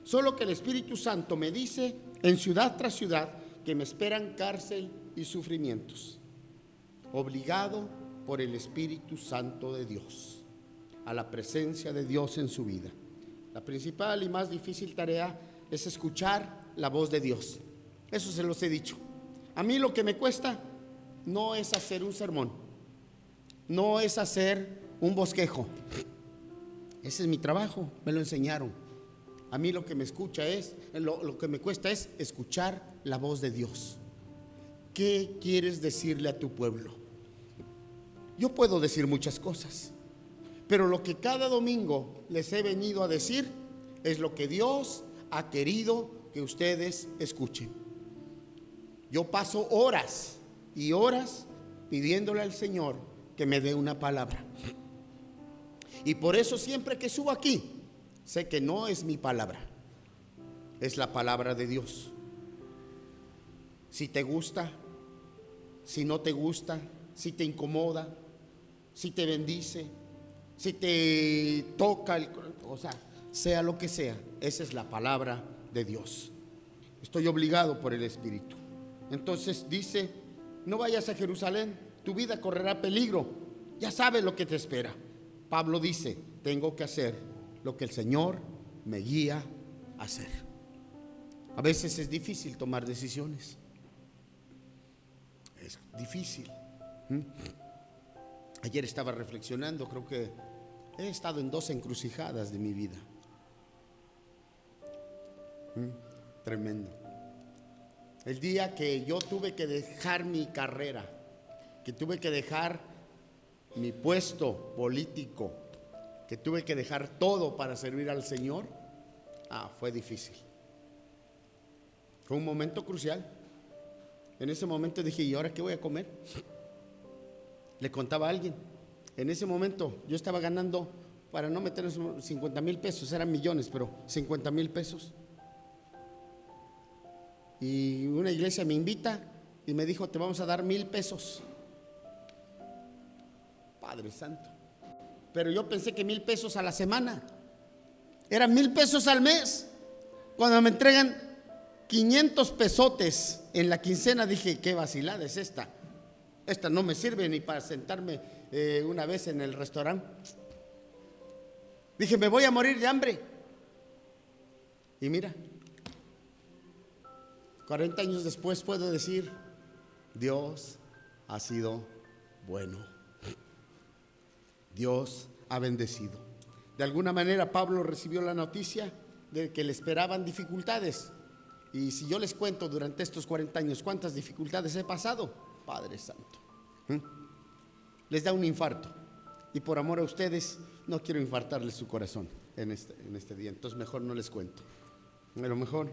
Solo que el Espíritu Santo me dice en ciudad tras ciudad que me esperan cárcel y sufrimientos. Obligado por el Espíritu Santo de Dios a la presencia de Dios en su vida. La principal y más difícil tarea es escuchar la voz de Dios. Eso se los he dicho. A mí lo que me cuesta no es hacer un sermón, no es hacer un bosquejo. Ese es mi trabajo, me lo enseñaron. A mí lo que me cuesta es escuchar la voz de Dios. ¿Qué quieres decirle a tu pueblo? Yo puedo decir muchas cosas, pero lo que cada domingo les he venido a decir es lo que Dios ha querido que ustedes escuchen. Yo paso horas y horas pidiéndole al Señor que me dé una palabra. Y por eso siempre que subo aquí, sé que no es mi palabra, es la palabra de Dios. Si te gusta, si no te gusta, si te incomoda, si te bendice, si te toca, sea lo que sea, esa es la palabra de Dios. Estoy obligado por el Espíritu. Entonces dice, no vayas a Jerusalén, tu vida correrá peligro, ya sabes lo que te espera. Pablo dice, tengo que hacer lo que el Señor me guía a hacer. A veces es difícil tomar decisiones, es difícil. Ayer estaba reflexionando, creo que he estado en 2 encrucijadas de mi vida. Tremendo. El día que yo tuve que dejar mi carrera, que tuve que dejar mi puesto político, que tuve que dejar todo para servir al Señor, fue difícil. Fue un momento crucial. En ese momento dije, ¿y ahora qué voy a comer? Le contaba a alguien. En ese momento yo estaba ganando, para no meter 50,000 pesos, eran millones, pero 50,000 pesos. Y una iglesia me invita y me dijo, te vamos a dar 1,000 pesos. Padre Santo. Pero yo pensé que 1,000 pesos a la semana. Eran 1,000 pesos al mes. Cuando me entregan 500 pesotes en la quincena, dije, qué vacilada es esta. Esta no me sirve ni para sentarme una vez en el restaurante. Dije, me voy a morir de hambre. Y mira, 40 años después puedo decir, Dios ha sido bueno. Dios ha bendecido. De alguna manera Pablo recibió la noticia de que le esperaban dificultades. Y si yo les cuento durante estos 40 años cuántas dificultades he pasado, Padre Santo, les da un infarto. Y por amor a ustedes no quiero infartarles su corazón en este día. Entonces mejor no les cuento. A lo mejor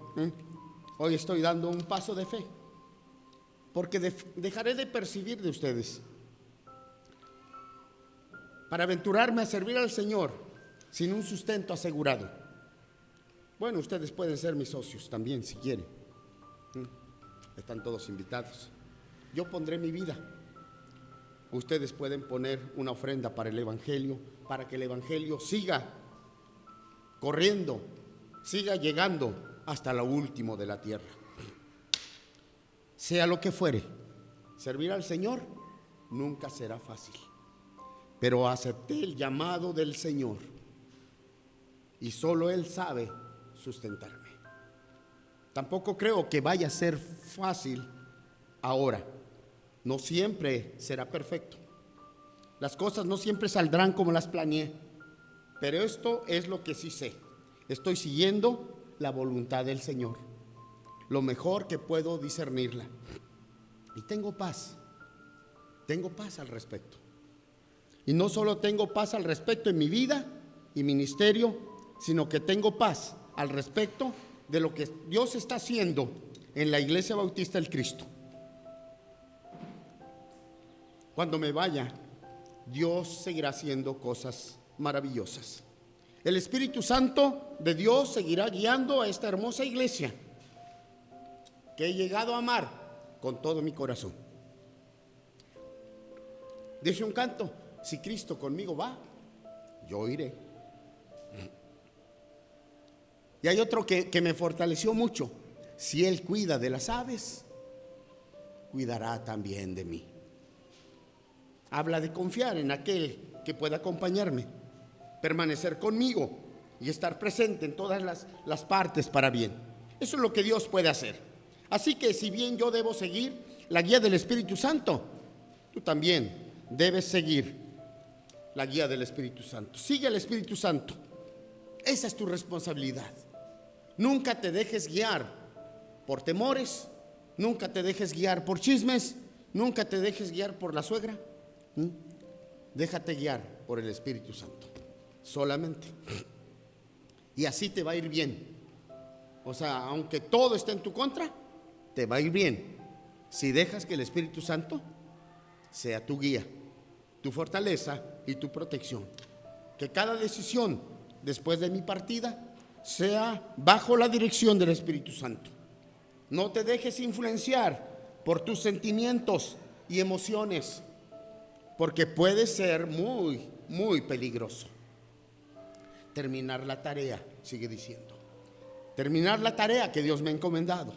hoy estoy dando un paso de fe, porque dejaré de percibir de ustedes para aventurarme a servir al Señor sin un sustento asegurado. Bueno, ustedes pueden ser mis socios también si quieren. Están todos invitados. Yo pondré mi vida. Ustedes pueden poner una ofrenda para el Evangelio, para que el Evangelio siga corriendo, siga llegando hasta lo último de la tierra. sea lo que fuere, servir al Señor nunca será fácil. Pero acepté el llamado del Señor y solo Él sabe sustentarme. Tampoco creo que vaya a ser fácil ahora. No siempre será perfecto. Las cosas no siempre saldrán como las planeé. Pero esto es lo que sí sé. Estoy siguiendo la voluntad del Señor, lo mejor que puedo discernirla. Y tengo paz al respecto. Y no solo tengo paz al respecto en mi vida y ministerio, sino que tengo paz al respecto de lo que Dios está haciendo en la Iglesia Bautista del Cristo. Cuando me vaya, Dios seguirá haciendo cosas maravillosas. El Espíritu Santo de Dios seguirá guiando a esta hermosa iglesia que he llegado a amar con todo mi corazón. Dice un canto: si Cristo conmigo va, yo iré. Y hay otro que me fortaleció mucho: si Él cuida de las aves, cuidará también de mí. Habla de confiar en aquel que pueda acompañarme, permanecer conmigo y estar presente en todas las partes para bien. Eso es lo que Dios puede hacer. Así que si bien yo debo seguir la guía del Espíritu Santo, tú también debes seguir la guía del Espíritu Santo. Sigue al Espíritu Santo. Esa es tu responsabilidad. Nunca te dejes guiar por temores, nunca te dejes guiar por chismes, nunca te dejes guiar por la suegra. Déjate guiar por el Espíritu Santo solamente, y así te va a ir bien. O sea, aunque todo esté en tu contra, te va a ir bien si dejas que el Espíritu Santo sea tu guía, tu fortaleza y tu protección. Que cada decisión después de mi partida sea bajo la dirección del Espíritu Santo. No te dejes influenciar por tus sentimientos y emociones, porque puede ser muy, muy peligroso. Terminar la tarea, sigue diciendo. Terminar la tarea que Dios me ha encomendado.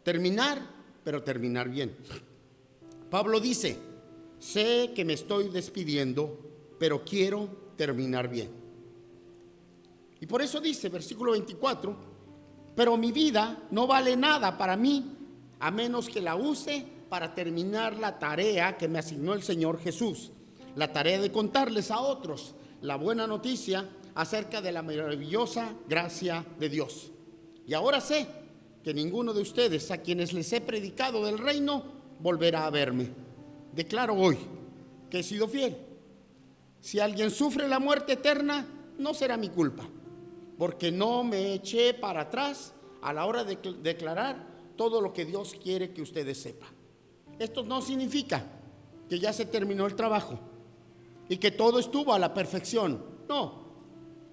Terminar, pero terminar bien. Pablo dice: sé que me estoy despidiendo, pero quiero terminar bien. Y por eso dice, versículo 24: pero mi vida no vale nada para mí, a menos que la use para terminar la tarea que me asignó el Señor Jesús. La tarea de contarles a otros la buena noticia acerca de la maravillosa gracia de Dios. Y ahora sé que ninguno de ustedes a quienes les he predicado del reino volverá a verme. Declaro hoy que he sido fiel. Si alguien sufre la muerte eterna, no será mi culpa, porque no me eché para atrás a la hora de declarar todo lo que Dios quiere que ustedes sepan. Esto no significa que ya se terminó el trabajo y que todo estuvo a la perfección. No,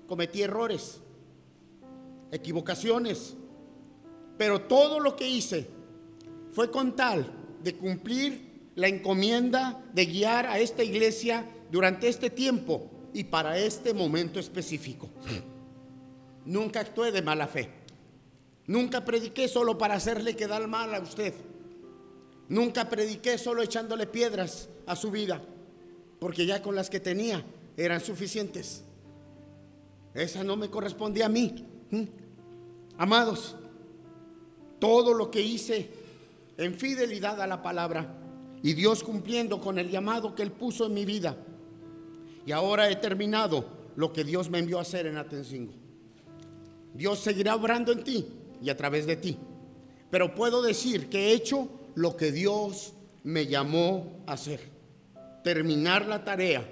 cometí errores, equivocaciones, pero todo lo que hice fue con tal de cumplir la encomienda de guiar a esta iglesia durante este tiempo y para este momento específico. Nunca actué de mala fe. Nunca prediqué solo para hacerle quedar mal a usted. Nunca prediqué solo echándole piedras a su vida, porque ya con las que tenía eran suficientes. Esa no me correspondía a mí. Amados, todo lo que hice en fidelidad a la palabra y Dios cumpliendo con el llamado que Él puso en mi vida. Y ahora he terminado lo que Dios me envió a hacer en Atencingo. Dios seguirá obrando en ti y a través de ti, pero puedo decir que he hecho lo que Dios me llamó a hacer: terminar la tarea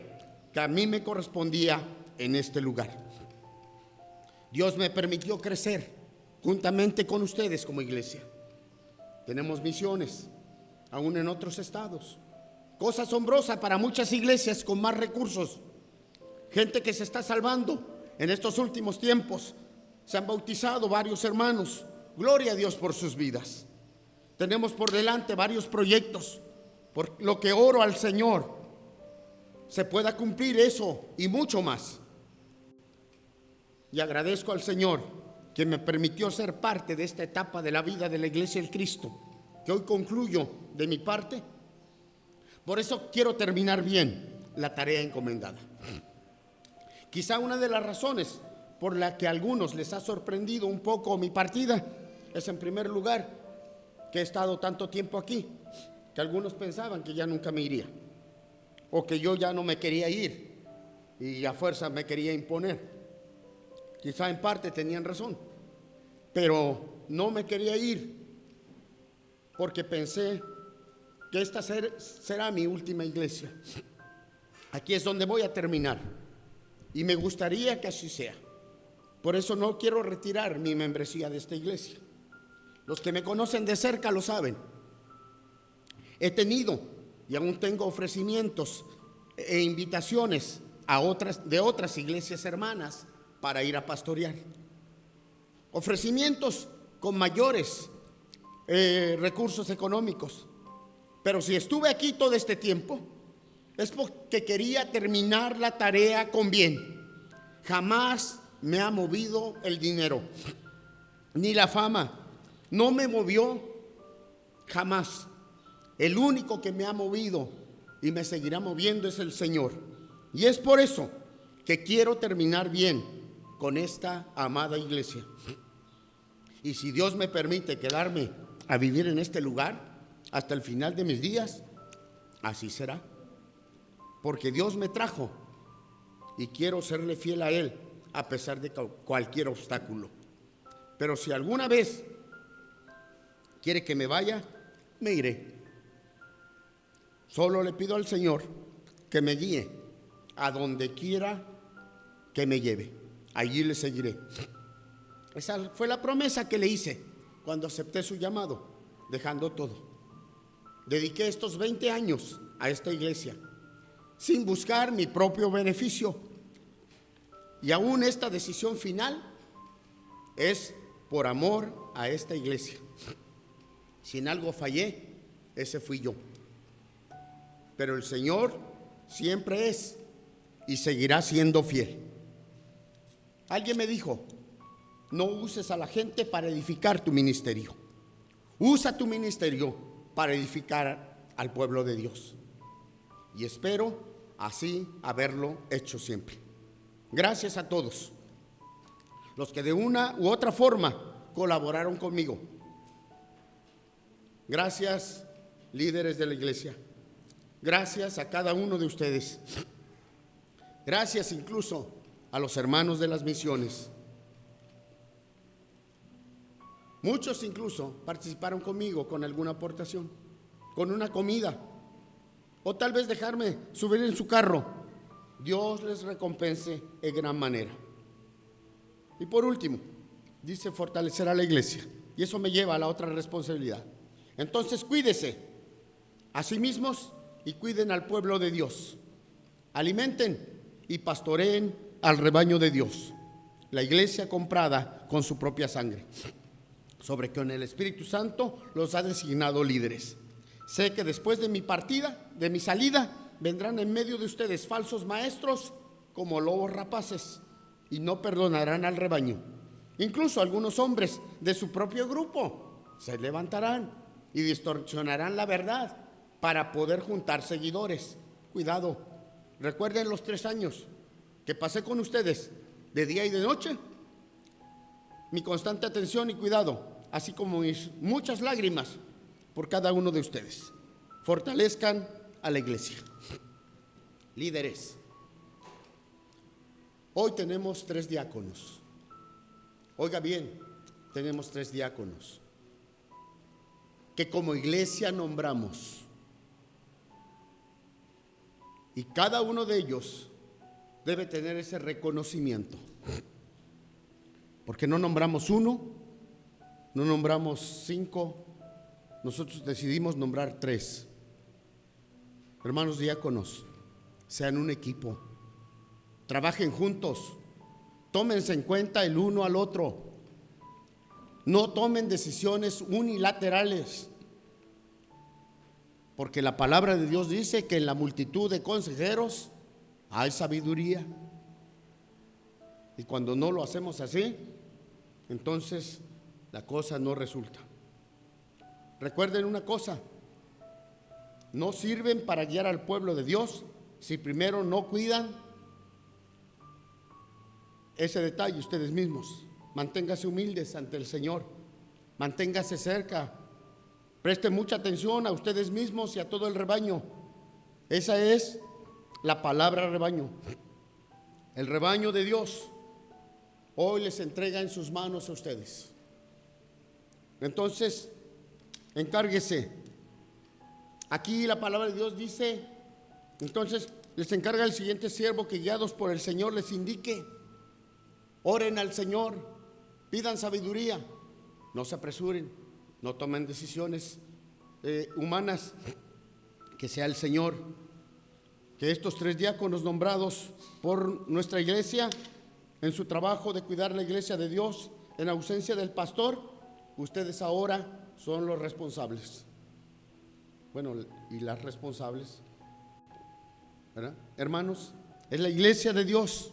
que a mí me correspondía en este lugar. Dios me permitió crecer juntamente con ustedes como iglesia. Tenemos misiones aún en otros estados, cosa asombrosa para muchas iglesias con más recursos. Gente que se está salvando en estos últimos tiempos. Se han bautizado varios hermanos. Gloria a Dios por sus vidas. Tenemos por delante varios proyectos, por lo que oro al Señor se pueda cumplir eso y mucho más. Y agradezco al Señor que me permitió ser parte de esta etapa de la vida de la Iglesia del Cristo. que hoy concluyo de mi parte. Por eso quiero terminar bien la tarea encomendada. Quizá una de las razones por la que a algunos les ha sorprendido un poco mi partida es, en primer lugar, que he estado tanto tiempo aquí, que algunos pensaban que ya nunca me iría, o que yo ya no me quería ir y a fuerza me quería imponer. Quizá en parte tenían razón, pero no me quería ir porque pensé que esta será mi última iglesia. Aquí es donde voy a terminar y me gustaría que así sea. Por eso no quiero retirar mi membresía de esta iglesia. Los que me conocen de cerca lo saben. He tenido y aún tengo ofrecimientos e invitaciones de otras iglesias hermanas para ir a pastorear. Ofrecimientos con mayores recursos económicos. Pero si estuve aquí todo este tiempo, es porque quería terminar la tarea con bien. Jamás me ha movido el dinero, ni la fama. No me movió jamás. El único que me ha movido y me seguirá moviendo es el Señor. Y es por eso que quiero terminar bien con esta amada iglesia. Y si Dios me permite quedarme a vivir en este lugar hasta el final de mis días, así será. Porque Dios me trajo y quiero serle fiel a Él a pesar de cualquier obstáculo. Pero si alguna vez quiere que me vaya, me iré. Solo le pido al Señor que me guíe a donde quiera que me lleve. Allí le seguiré. Esa fue la promesa que le hice cuando acepté su llamado, dejando todo. Dediqué estos 20 años a esta iglesia sin buscar mi propio beneficio. Y aún esta decisión final es por amor a esta iglesia. Si en algo fallé, ese fui yo. Pero el Señor siempre es y seguirá siendo fiel. Alguien me dijo: no uses a la gente para edificar tu ministerio. Usa tu ministerio para edificar al pueblo de Dios. Y espero así haberlo hecho siempre. Gracias a todos los que de una u otra forma colaboraron conmigo. Gracias, líderes de la iglesia. Gracias a cada uno de ustedes. Gracias incluso a los hermanos de las misiones. Muchos incluso participaron conmigo con alguna aportación, con una comida, o tal vez dejarme subir en su carro. Dios les recompense en gran manera. Y por último, dice fortalecer a la iglesia, y eso me lleva a la otra responsabilidad. Entonces cuídese a sí mismos y cuiden al pueblo de Dios. Alimenten y pastoreen al rebaño de Dios, la iglesia comprada con su propia sangre, sobre que con el Espíritu Santo los ha designado líderes. Sé que después de mi partida, de mi salida, vendrán en medio de ustedes falsos maestros como lobos rapaces y no perdonarán al rebaño. Incluso algunos hombres de su propio grupo se levantarán y distorsionarán la verdad para poder juntar seguidores. Cuidado, recuerden los 3 años que pasé con ustedes de día y de noche, mi constante atención y cuidado, así como mis muchas lágrimas por cada uno de ustedes. Fortalezcan a la iglesia. Líderes, hoy tenemos 3 diáconos. Oiga bien, tenemos 3 diáconos que como iglesia nombramos, y cada uno de ellos debe tener ese reconocimiento, porque no nombramos 1, no nombramos 5, nosotros decidimos nombrar 3. Hermanos diáconos, sean un equipo, trabajen juntos, tómense en cuenta el uno al otro, no tomen decisiones unilaterales, porque la palabra de Dios dice que en la multitud de consejeros hay sabiduría, y cuando no lo hacemos así, entonces la cosa no resulta. Recuerden una cosa: no sirven para guiar al pueblo de Dios si primero no cuidan ese detalle ustedes mismos. Manténgase humildes ante el Señor, manténgase cerca, presten mucha atención a ustedes mismos y a todo el rebaño. Esa es la palabra rebaño. El rebaño de Dios hoy les entrega en sus manos a ustedes. Entonces, encárguese. Aquí la palabra de Dios dice: entonces les encarga el siguiente siervo que, guiados por el Señor, les indique. Oren al Señor, pidan sabiduría, no se apresuren, no tomen decisiones humanas, que sea el Señor. Que estos 3 diáconos nombrados por nuestra iglesia en su trabajo de cuidar la iglesia de Dios en ausencia del pastor, ustedes ahora son los responsables. Bueno, y las responsables, ¿verdad? Hermanos, es la iglesia de Dios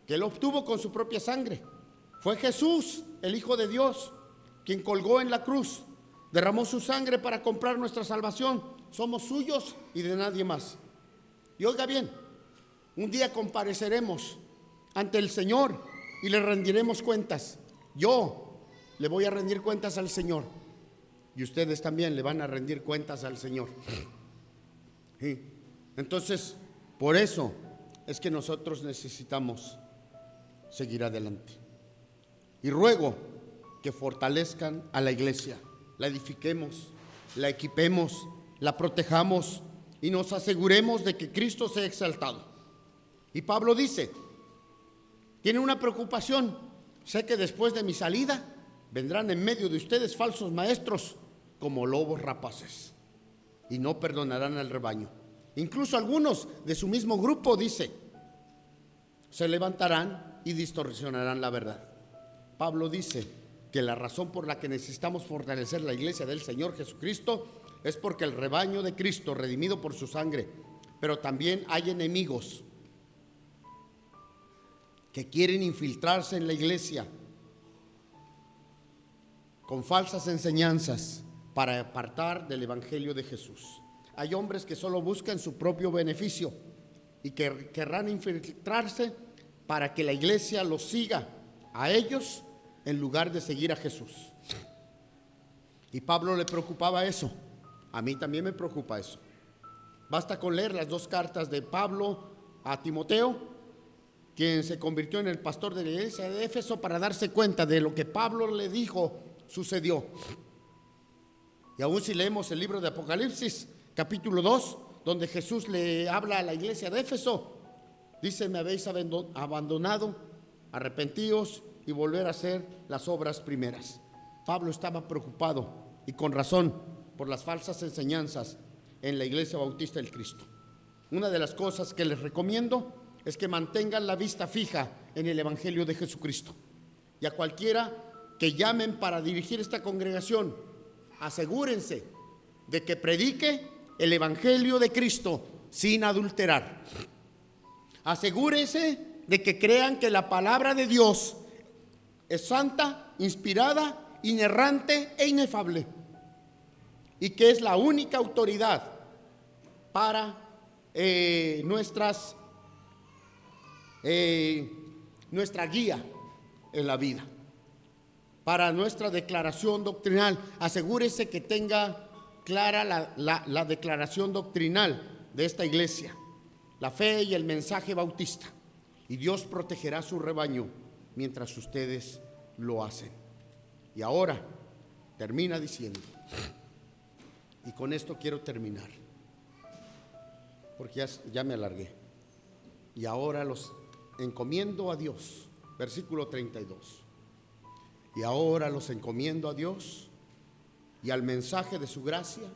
que Él obtuvo con su propia sangre. Fue Jesús, el Hijo de Dios, quien colgó en la cruz, derramó su sangre para comprar nuestra salvación. Somos suyos y de nadie más. Y oiga bien, un día compareceremos ante el Señor y le rendiremos cuentas. Yo le voy a rendir cuentas al Señor y ustedes también le van a rendir cuentas al Señor. ¿Sí? Entonces, por eso es que nosotros necesitamos seguir adelante. Y ruego que fortalezcan a la iglesia, la edifiquemos, la equipemos, la protejamos y nos aseguremos de que Cristo sea exaltado. Y Pablo dice, tiene una preocupación: sé que después de mi salida vendrán en medio de ustedes falsos maestros como lobos rapaces y no perdonarán al rebaño. Incluso algunos de su mismo grupo, dice, se levantarán y distorsionarán la verdad. Pablo dice que la razón por la que necesitamos fortalecer la iglesia del Señor Jesucristo es porque el rebaño de Cristo, redimido por su sangre, pero también hay enemigos que quieren infiltrarse en la iglesia con falsas enseñanzas para apartar del evangelio de Jesús. Hay hombres que solo buscan su propio beneficio y que querrán infiltrarse para que la iglesia los siga a ellos en lugar de seguir a Jesús. Y Pablo le preocupaba eso. A mí también me preocupa eso. Basta con leer las 2 cartas de Pablo a Timoteo, quien se convirtió en el pastor de la iglesia de Éfeso, para darse cuenta de lo que Pablo le dijo sucedió. Y aún si leemos el libro de Apocalipsis, capítulo 2, donde Jesús le habla a la iglesia de Éfeso, dice: me habéis abandonado, arrepentíos y volver a hacer las obras primeras. Pablo estaba preocupado, y con razón, por las falsas enseñanzas en la iglesia bautista del Cristo. Una de las cosas que les recomiendo es que mantengan la vista fija en el evangelio de Jesucristo. Y a cualquiera que llamen para dirigir esta congregación, asegúrense de que predique el evangelio de Cristo sin adulterar. Asegúrense de que crean que la palabra de Dios es santa, inspirada, inerrante e inefable, y que es la única autoridad para nuestra guía en la vida, para nuestra declaración doctrinal. Asegúrese que tenga clara la declaración doctrinal de esta iglesia, la fe y el mensaje bautista, y Dios protegerá su rebaño mientras ustedes lo hacen. Y ahora termina diciendo, y con esto quiero terminar, porque ya me alargué. Y ahora los encomiendo a Dios, versículo 32. Y ahora los encomiendo a Dios y al mensaje de su gracia,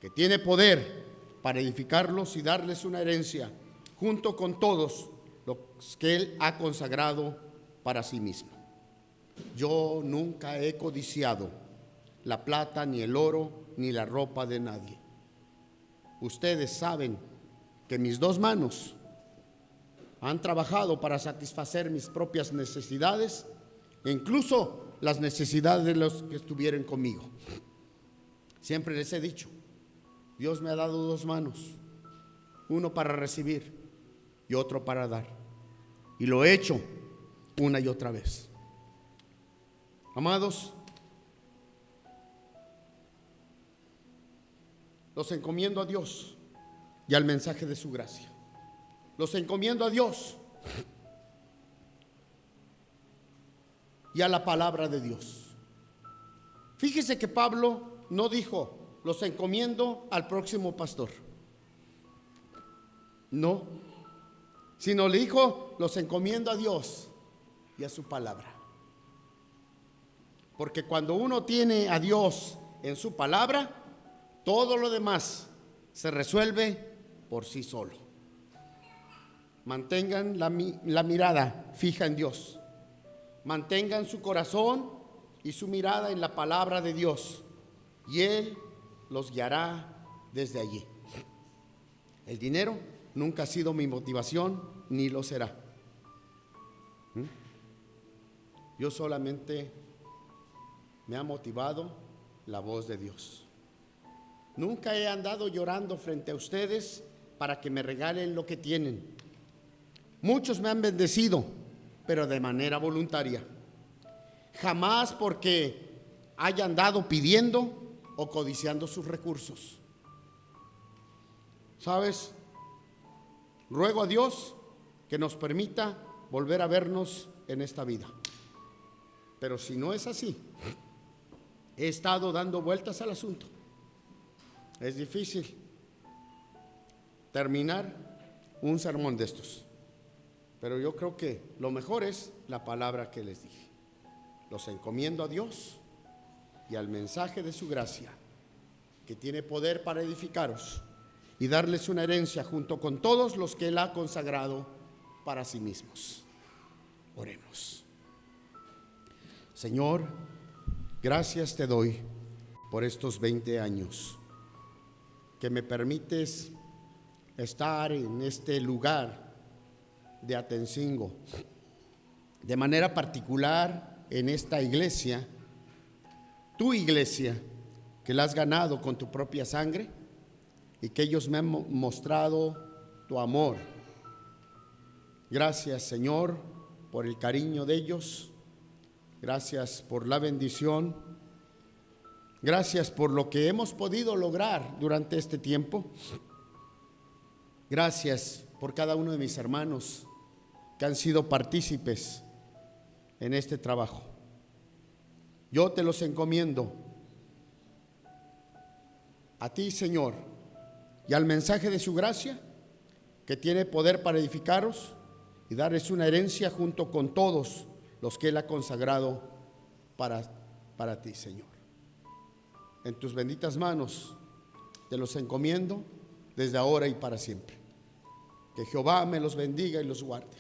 que tiene poder para edificarlos y darles una herencia, junto con todos los que Él ha consagrado para sí mismo. Yo nunca he codiciado la plata, ni el oro, ni la ropa de nadie. Ustedes saben que mis 2 manos han trabajado para satisfacer mis propias necesidades e incluso las necesidades de los que estuvieron conmigo. Siempre les he dicho, Dios me ha dado dos manos, uno para recibir y otro para dar. Y lo he hecho una y otra vez. Amados, los encomiendo a Dios y al mensaje de su gracia. Los encomiendo a Dios y a la palabra de Dios. Fíjese que Pablo no dijo, los encomiendo al próximo pastor. No, sino le dijo, los encomiendo a Dios y a su palabra. Porque cuando uno tiene a Dios en su palabra, todo lo demás se resuelve por sí solo. Mantengan la mirada fija en Dios. Mantengan su corazón y su mirada en la palabra de Dios, y Él los guiará desde allí. El dinero nunca ha sido mi motivación, ni lo será. Yo solamente me ha motivado la voz de Dios. Nunca he andado llorando frente a ustedes para que me regalen lo que tienen. Muchos me han bendecido, pero de manera voluntaria. Jamás porque haya andado pidiendo o codiciando sus recursos. ¿Sabes? Ruego a Dios que nos permita volver a vernos en esta vida. Pero si no es así, he estado dando vueltas al asunto. Es difícil terminar un sermón de estos, pero yo creo que lo mejor es la palabra que les dije. Los encomiendo a Dios y al mensaje de su gracia, que tiene poder para edificaros y darles una herencia junto con todos los que Él ha consagrado para sí mismos. Oremos. Señor, gracias te doy por estos 20 años que me permites estar en este lugar de Atencingo, de manera particular en esta iglesia, tu iglesia, que la has ganado con tu propia sangre y que ellos me han mostrado tu amor. Gracias, Señor, por el cariño de ellos. Gracias por la bendición. Gracias por lo que hemos podido lograr durante este tiempo. Gracias por cada uno de mis hermanos que han sido partícipes en este trabajo. Yo te los encomiendo a ti, Señor, y al mensaje de su gracia, que tiene poder para edificaros y darles una herencia junto con todos los que Él ha consagrado para ti, Señor. En tus benditas manos te los encomiendo desde ahora y para siempre. Que Jehová me los bendiga y los guarde.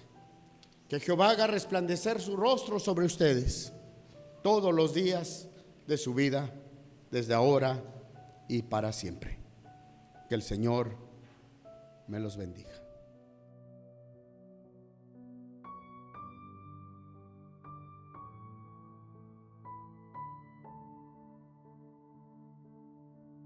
Que Jehová haga resplandecer su rostro sobre ustedes todos los días de su vida, desde ahora y para siempre. Que el Señor me los bendiga.